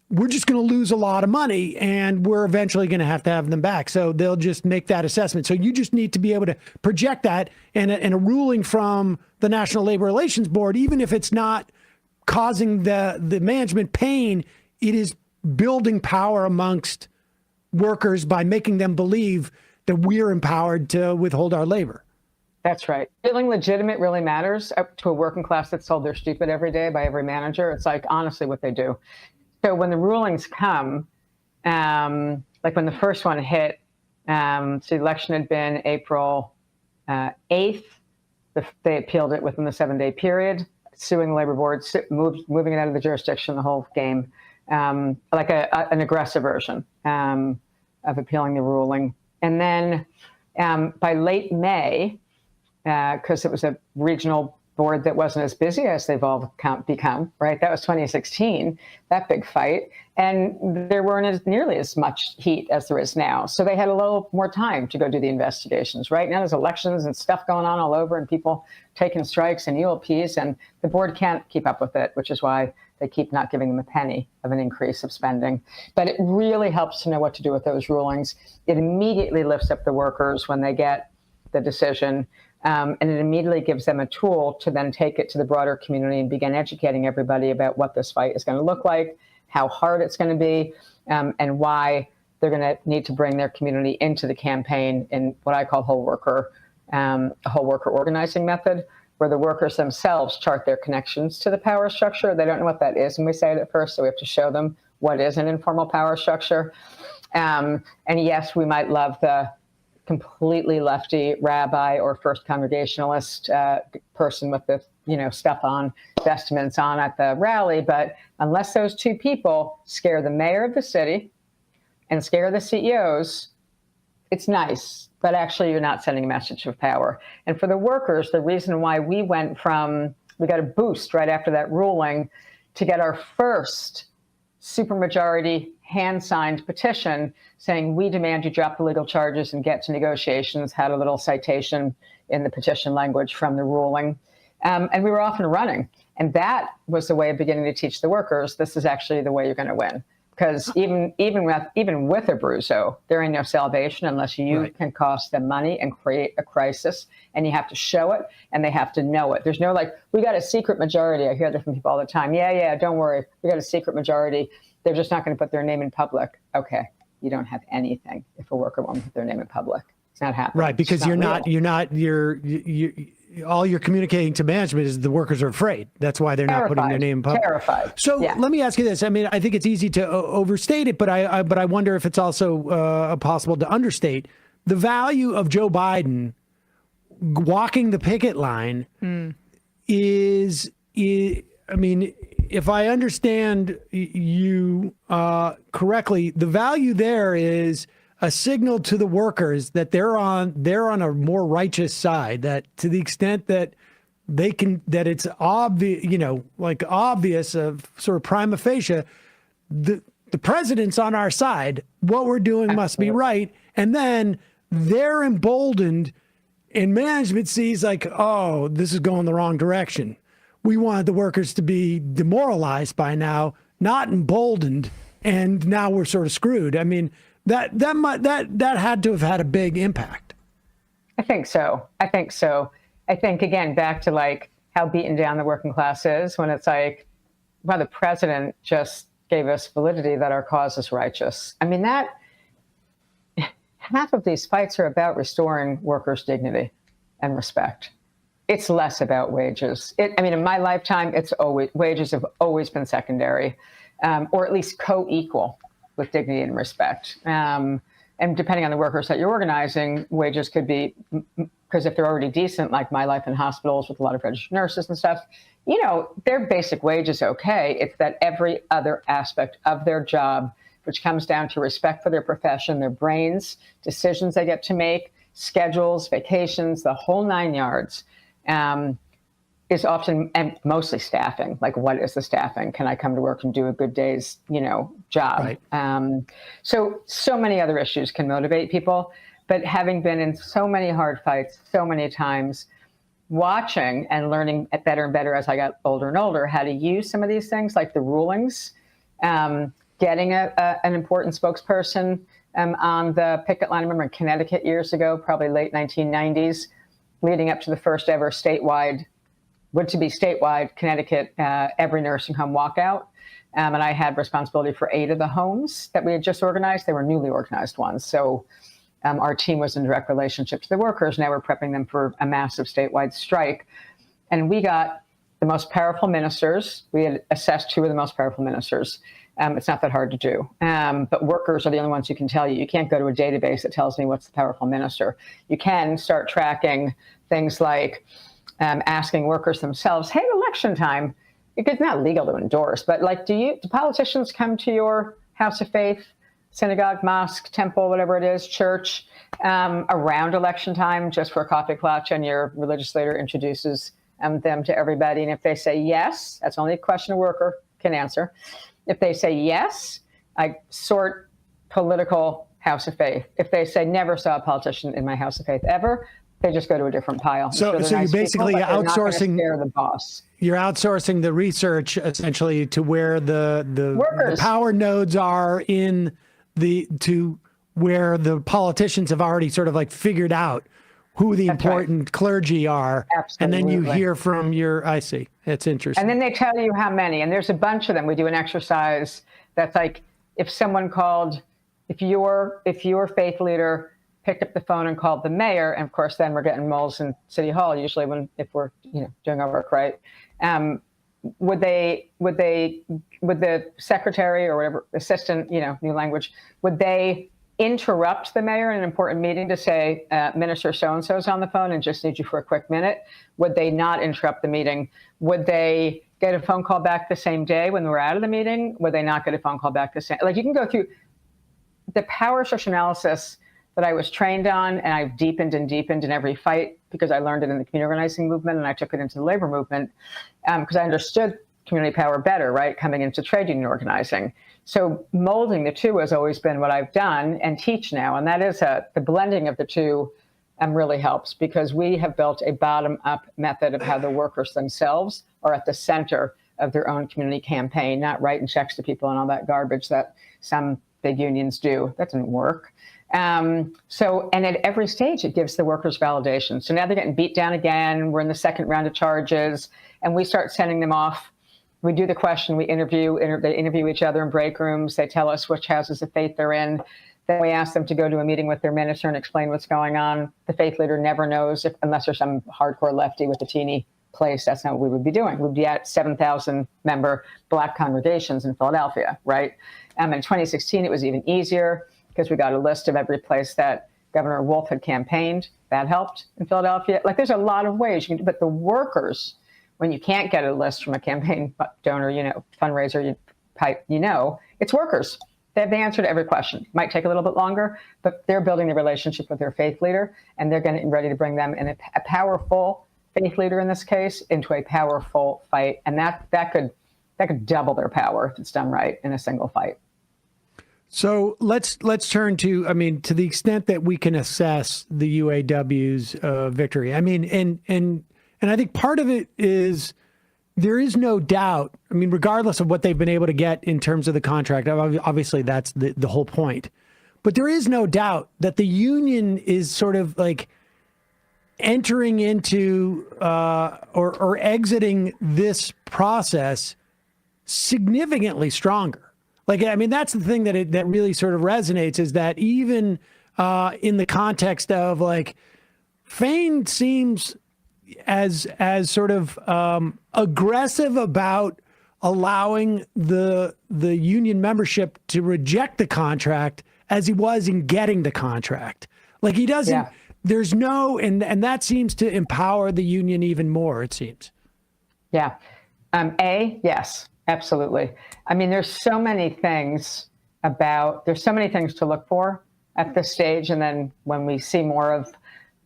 we're just going to lose a lot of money and we're eventually going to have them back. So they'll just make that assessment. So you just need to be able to project that, and a ruling from the National Labor Relations Board, even if it's not causing the management pain, it is building power amongst workers by making them believe that we're empowered to withhold our labor. That's right. Feeling legitimate really matters to a working class that's told they're stupid every day by every manager. It's like, honestly, what they do. So when the rulings come, like when the first one hit, so the election had been April 8th. They appealed it within the 7-day period, suing the labor board, moving it out of the jurisdiction, the whole game, like an aggressive version of appealing the ruling. And then by late May, because it was a regional board that wasn't as busy as they've all become, right? That was 2016, that big fight. And there weren't nearly as much heat as there is now. So they had a little more time to go do the investigations. Right now there's elections and stuff going on all over and people taking strikes and ULPs, and the board can't keep up with it, which is why they keep not giving them a penny of an increase of spending. But it really helps to know what to do with those rulings. It immediately lifts up the workers when they get the decision. And it immediately gives them a tool to then take it to the broader community and begin educating everybody about what this fight is going to look like how hard it's going to be, and why they're going to need to bring their community into the campaign in what I call a whole worker organizing method, where the workers themselves chart their connections to the power structure. They don't know what that is when we say it at first, so we have to show them what is an informal power structure. And yes, we might love the completely lefty rabbi or first congregationalist person with the stuff on, vestments on at the rally, but unless those two people scare the mayor of the city and scare the CEOs, it's nice, but actually you're not sending a message of power. And for the workers, the reason why we got a boost right after that ruling to get our first supermajority hand-signed petition saying, we demand you drop the legal charges and get to negotiations, had a little citation in the petition language from the ruling. And we were off and running. And that was the way of beginning to teach the workers, this is actually the way you're going to win. Because even with a Abruzzo, there ain't no salvation unless you can cost them money and create a crisis, and you have to show it, and they have to know it. There's no we got a secret majority. I hear that from people all the time. Yeah, don't worry, we got a secret majority. They're just not going to put their name in public. Okay, you don't have anything if a worker won't put their name in public. It's not happening. Right, because all you're communicating to management is the workers are afraid. That's why they're not putting their name in public. Terrified. So let me ask you this. I mean, I think it's easy to overstate it, but I wonder if it's also possible to understate the value of Joe Biden walking the picket line. Is I mean, if I understand you correctly, the value there is a signal to the workers that they're on a more righteous side, that to the extent that they can, that it's obvious, obvious of sort of prima facie, the president's on our side. What we're doing must be right. And then they're emboldened and management sees oh, this is going the wrong direction. We wanted the workers to be demoralized by now, not emboldened. And now we're sort of screwed. I mean, that had to have had a big impact. I think so. I think, again, back to how beaten down the working class is when it's well, the president just gave us validity that our cause is righteous. I mean, half of these fights are about restoring workers' dignity and respect. It's less about wages. In my lifetime, wages have always been secondary, or at least co-equal with dignity and respect. And depending on the workers that you're organizing, wages could be, because if they're already decent, like my life in hospitals with a lot of registered nurses and stuff, their basic wage is okay. It's that every other aspect of their job, which comes down to respect for their profession, their brains, decisions they get to make, schedules, vacations, the whole 9 yards, is often, and mostly staffing. What is the staffing? Can I come to work and do a good day's, job? Right. So many other issues can motivate people, but having been in so many hard fights so many times, watching and learning better and better as I got older and older, how to use some of these things, like the rulings, getting an important spokesperson on the picket line. I remember in Connecticut years ago, probably late 1990s, leading up to the first ever statewide Connecticut every nursing home walkout. And I had responsibility for 8 of the homes that we had just organized. They were newly organized ones. So our team was in direct relationship to the workers. Now we're prepping them for a massive statewide strike. And we got the most powerful ministers. We had assessed 2 of the most powerful ministers. It's not that hard to do. But workers are the only ones who can tell you. You can't go to a database that tells me what's the powerful minister. You can start tracking things like asking workers themselves, hey, election time, it's not legal to endorse, but do politicians come to your house of faith, synagogue, mosque, temple, whatever it is, church, around election time just for a coffee clutch, and your religious leader introduces them to everybody? And if they say yes, that's only a question a worker can answer. If they say yes, I sort political house of faith. If they say never saw a politician in my house of faith ever, they just go to a different pile. So you're basically outsourcing the boss. You're outsourcing the research essentially to where the power nodes are to where the politicians have already sort of figured out who the That's right. important clergy are. And then you Absolutely. hear from I see. It's interesting. And then they tell you how many, and there's a bunch of them. We do an exercise that's like, if someone called, if your faith leader picked up the phone and called the mayor, and of course then we're getting moles in City Hall usually if we're doing our work right. Would the secretary or whatever assistant, new language, would they interrupt the mayor in an important meeting to say, Minister so-and-so's on the phone and just need you for a quick minute? Would they not interrupt the meeting? Would they get a phone call back the same day when we're out of the meeting? Would they not get a phone call back the same? Like, you can go through the power structure analysis that I was trained on, and I've deepened in every fight because I learned it in the community organizing movement and I took it into the labor movement because I understood community power better, right, coming into trade union organizing. So molding the two has always been what I've done and teach now, and that is the blending of the two really helps because we have built a bottom-up method of how the workers themselves are at the center of their own community campaign, not writing checks to people and all that garbage that some big unions do. That doesn't work. And at every stage, it gives the workers validation. So now they're getting beat down again. We're in the second round of charges, and we start sending them off. We do the question, they interview each other in break rooms. They tell us which houses of faith they're in. Then we ask them to go to a meeting with their minister and explain what's going on. The faith leader never knows, unless there's some hardcore lefty with a teeny place. That's not what we would be doing. We'd be at 7,000 member Black congregations in Philadelphia, right? In 2016, it was even easier because we got a list of every place that Governor Wolf had campaigned. That helped in Philadelphia. Like, there's a lot of ways you can do, but the workers, when you can't get a list from a campaign donor, fundraiser, it's workers. They have the answer to every question. It might take a little bit longer, but they're building the relationship with their faith leader, and they're getting ready to bring them in a powerful faith leader in this case into a powerful fight, and that could double their power if it's done right in a single fight. So let's turn to, to the extent that we can assess the UAW's victory. And I think part of it is there is no doubt. Regardless of what they've been able to get in terms of the contract, obviously that's the whole point. But there is no doubt that the union is sort of like entering into or exiting this process significantly stronger. That's the thing that really sort of resonates, is that even in the context of Fain seems as sort of aggressive about allowing the union membership to reject the contract as he was in getting the contract. He doesn't. Yeah. There's no, and that seems to empower the union even more, it seems. Yeah. Yes. Absolutely. There's so many things to look for at this stage. And then when we see more of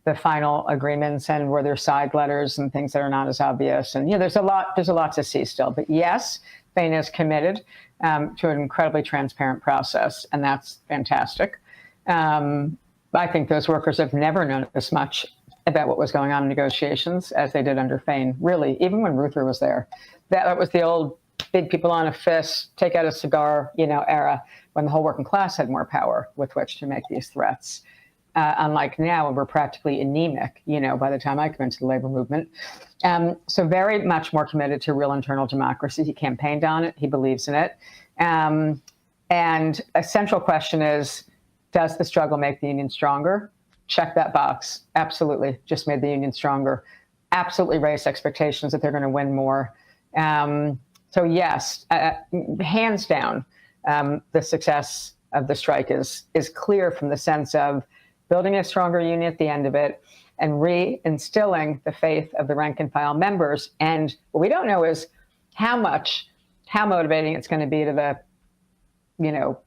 the final agreements and where there's side letters and things that are not as obvious. And, there's a lot to see still. But yes, Fain is committed to an incredibly transparent process. And that's fantastic. I think those workers have never known as much about what was going on in negotiations as they did under Fain, really, even when Ruther was there. That was the old big people on a fist, take out a cigar, era, when the whole working class had more power with which to make these threats. Unlike now, when we're practically anemic, by the time I come into the labor movement. So very much more committed to real internal democracy. He campaigned on it. He believes in it. And a central question is, does the struggle make the union stronger? Check that box. Absolutely. Just made the union stronger. Absolutely raised expectations that they're going to win more. So yes, hands down, the success of the strike is clear from the sense of building a stronger union at the end of it and reinstilling the faith of the rank and file members. And what we don't know is how motivating it's going to be to the,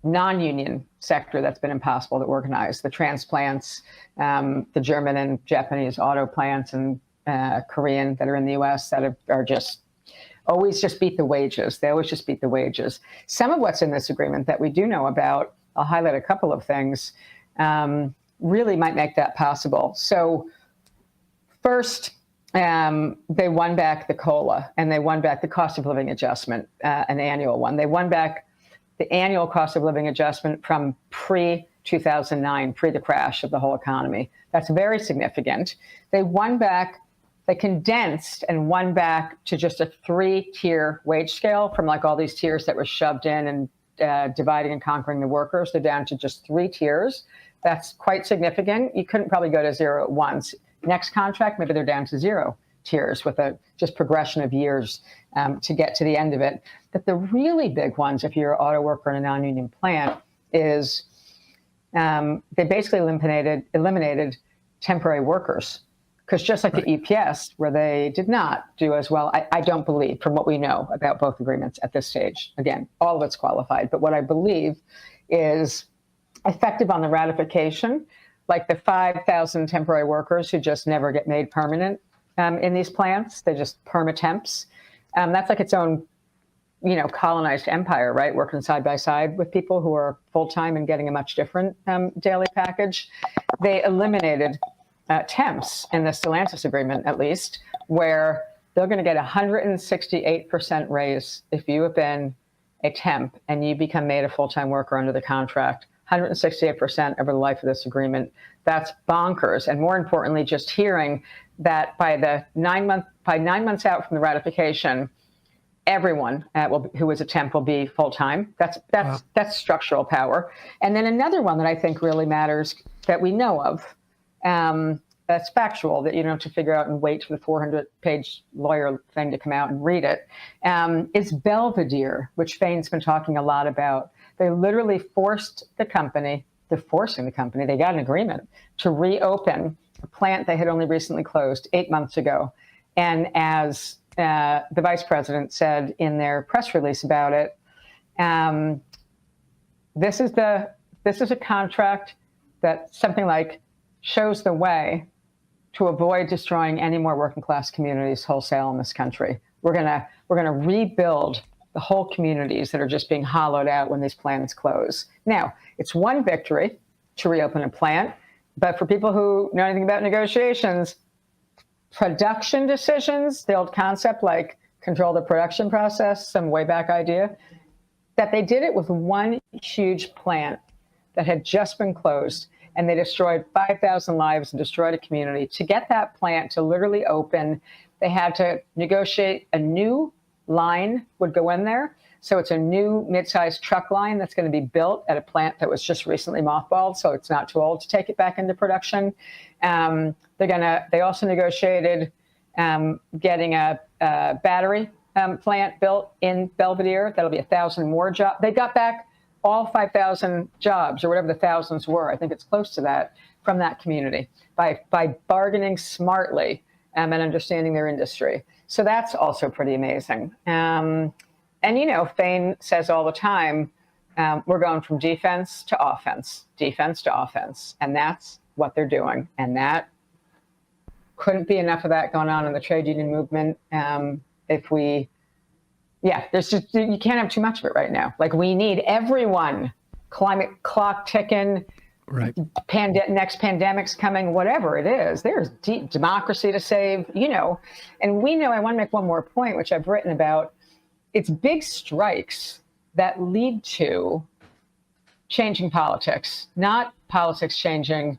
non-union sector that's been impossible to organize, the transplants, the German and Japanese auto plants and Korean that are in the US that are just always just beat the wages. They always just beat the wages. Some of what's in this agreement that we do know about, I'll highlight a couple of things, really might make that possible. So first, they won back the COLA and they won back the cost of living adjustment, an annual one. They won back the annual cost of living adjustment from 2009, pre the crash of the whole economy. That's very significant. They condensed and won back to just a 3-tier wage scale from like all these tiers that were shoved in and dividing and conquering the workers. They're down to just 3 tiers. That's quite significant. You couldn't probably go to 0 at once. Next contract, maybe they're down to 0 tiers with a just progression of years to get to the end of it. But the really big ones, if you're an auto worker in a non-union plant, is they basically eliminated temporary workers. Because just like the EPS, where they did not do as well, I don't believe, from what we know about both agreements at this stage. Again, all of it's qualified. But what I believe is effective on the ratification, like the 5,000 temporary workers who just never get made permanent in these plants. They're just perma-temps. That's like its own, colonized empire, right? Working side by side with people who are full-time and getting a much different daily package. They eliminated temps in the Stellantis agreement, at least, where they're going to get 168% raise if you have been a temp and you become made a full-time worker under the contract. 168% over the life of this agreement. That's bonkers. And more importantly, just hearing that by 9 months out from the ratification, everyone who is a temp will be full-time. That's structural power. And then another one that I think really matters that we know of, that's factual, that you don't have to figure out and wait for the 400-page lawyer thing to come out and read it, is Belvedere, which Fain's been talking a lot about. They literally forcing the company, they got an agreement to reopen a plant they had only recently closed 8 months ago. And as the vice president said in their press release about it, this is a contract that something like shows the way to avoid destroying any more working class communities wholesale in this country. We're gonna rebuild the whole communities that are just being hollowed out when these plants close. Now, it's one victory to reopen a plant, but for people who know anything about negotiations, production decisions, the old concept like control the production process, some way back idea, that they did it with one huge plant that had just been closed, and they destroyed 5,000 lives and destroyed a community. To get that plant to literally open, they had to negotiate a new line would go in there. So it's a new mid-sized truck line that's going to be built at a plant that was just recently mothballed, so it's not too old to take it back into production. They also negotiated getting a battery plant built in Belvedere. That'll be 1,000 more jobs. They got back all 5,000 jobs, or whatever the thousands were. I think it's close to that, from that community by bargaining smartly and understanding their industry. So that's also pretty amazing. And Fain says all the time, we're going from defense to offense, and that's what they're doing. And that couldn't be enough of that going on in the trade union movement. You can't have too much of it right now. Like, we need everyone, climate clock ticking, right? Next pandemic's coming, whatever it is. There's democracy to save, And we know, I want to make one more point, which I've written about. It's big strikes that lead to changing politics, not politics changing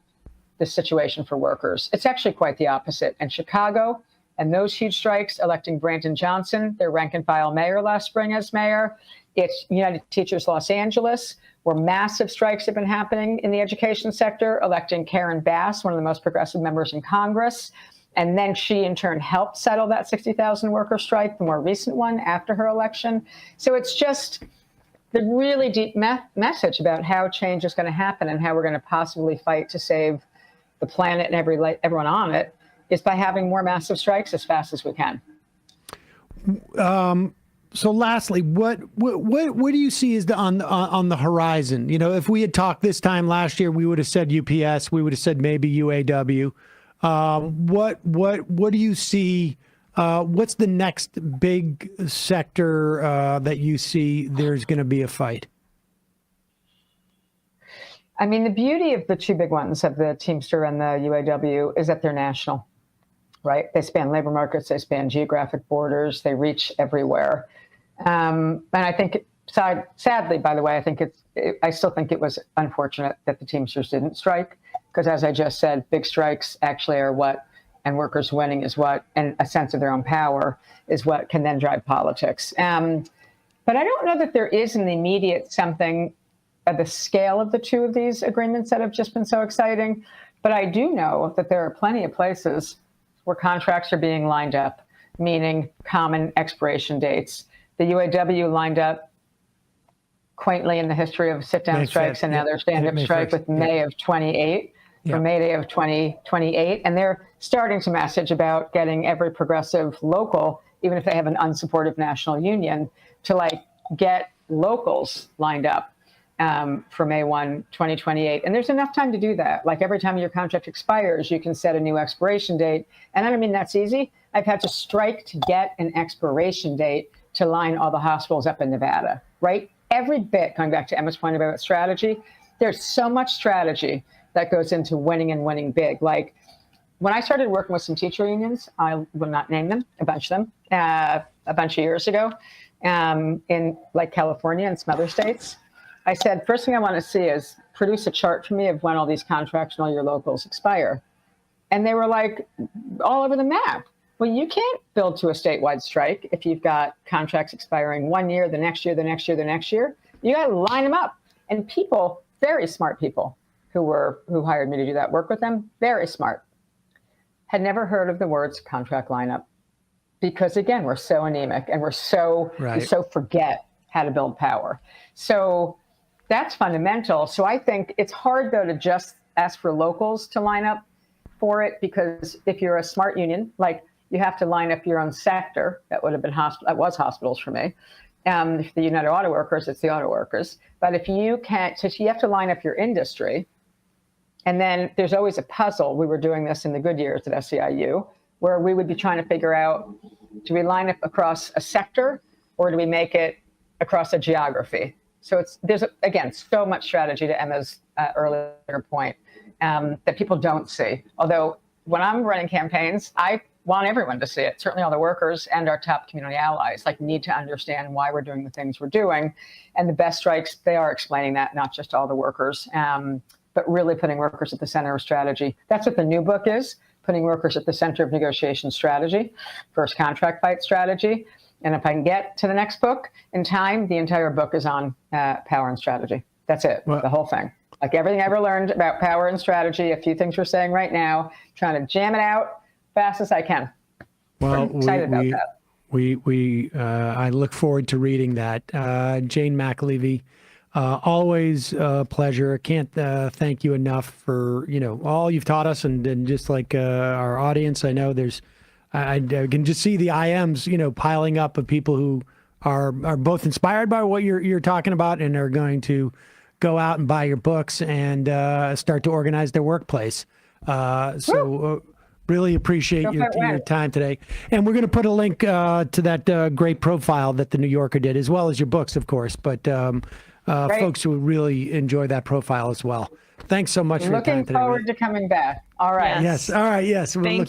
the situation for workers. It's actually quite the opposite. And Chicago and those huge strikes, electing Brandon Johnson, their rank and file mayor last spring as mayor. It's United Teachers Los Angeles, where massive strikes have been happening in the education sector, electing Karen Bass, one of the most progressive members in Congress. And then she, in turn, helped settle that 60,000 worker strike, the more recent one after her election. So it's just the really deep message about how change is going to happen and how we're going to possibly fight to save the planet and everyone on it is by having more massive strikes as fast as we can. So lastly, what do you see is on the horizon? If we had talked this time last year, we would have said UPS, we would have said maybe UAW. What do you see? What's the next big sector that you see there's going to be a fight? I mean, the beauty of the two big ones, of the Teamster and the UAW, is that they're national, right? They span labor markets, they span geographic borders, they reach everywhere. And I think sadly, by the way, I still think it was unfortunate that the Teamsters didn't strike, because as I just said, big strikes actually are what, and workers winning is what, and a sense of their own power is what can then drive politics. But I don't know that there is an immediate something at the scale of the two of these agreements that have just been so exciting. But I do know that there are plenty of places where contracts are being lined up, meaning common expiration dates. The UAW lined up quaintly in the history of sit-down strikes and now their stand-up strike with May of 28, for May Day of 2028. And they're starting to message about getting every progressive local, even if they have an unsupportive national union, to like get locals lined up for May 1, 2028. And there's enough time to do that. Like every time your contract expires, you can set a new expiration date. And I don't mean that's easy. I've had to strike to get an expiration date to line all the hospitals up in Nevada, right? Every bit, going back to Emma's point about strategy, there's so much strategy that goes into winning and winning big. Like when I started working with some teacher unions, I will not name them, a bunch of them, a bunch of years ago, in like California and some other states, I said, first thing I want to see is produce a chart for me of when all these contracts and all your locals expire. And they were like all over the map. Well, you can't build to a statewide strike if you've got contracts expiring 1 year, the next year, the next year, the next year. You got to line them up. And people, very smart people who hired me to do that work with them, very smart, had never heard of the words contract lineup. Because again, we're so anemic and we so forget how to build power. So that's fundamental. So I think it's hard though to just ask for locals to line up for it, because if you're a smart union, like you have to line up your own sector. That would have been that was hospitals for me. If the United Auto Workers, it's the auto workers. But if you can't, so you have to line up your industry. And then there's always a puzzle. We were doing this in the good years at SEIU, where we would be trying to figure out, do we line up across a sector or do we make it across a geography? So there's again, so much strategy to Emma's earlier point that people don't see. Although when I'm running campaigns, I want everyone to see it. Certainly all the workers and our top community allies need to understand why we're doing the things we're doing. And the best strikes, they are explaining that, not just all the workers, but really putting workers at the center of strategy. That's what the new book is. Putting workers at the center of negotiation strategy, first contract fight strategy. And if I can get to the next book in time, the entire book is on power and strategy. That's it, the whole thing. Like everything I ever learned about power and strategy, a few things we're saying right now, trying to jam it out fast as I can. Well, I'm excited about that. I look forward to reading that. Jane McAlevey, always a pleasure. Can't thank you enough for all you've taught us, and just like our audience. I know I can just see the IMs piling up of people who are both inspired by what you're talking about and are going to go out and buy your books and start to organize their workplace. Really appreciate your time today. And we're going to put a link to that great profile that the New Yorker did, as well as your books, of course. But folks will really enjoy that profile as well. Thanks so much for your time today. Looking forward to coming back. All right. Yes. All right. Yes. Thank you.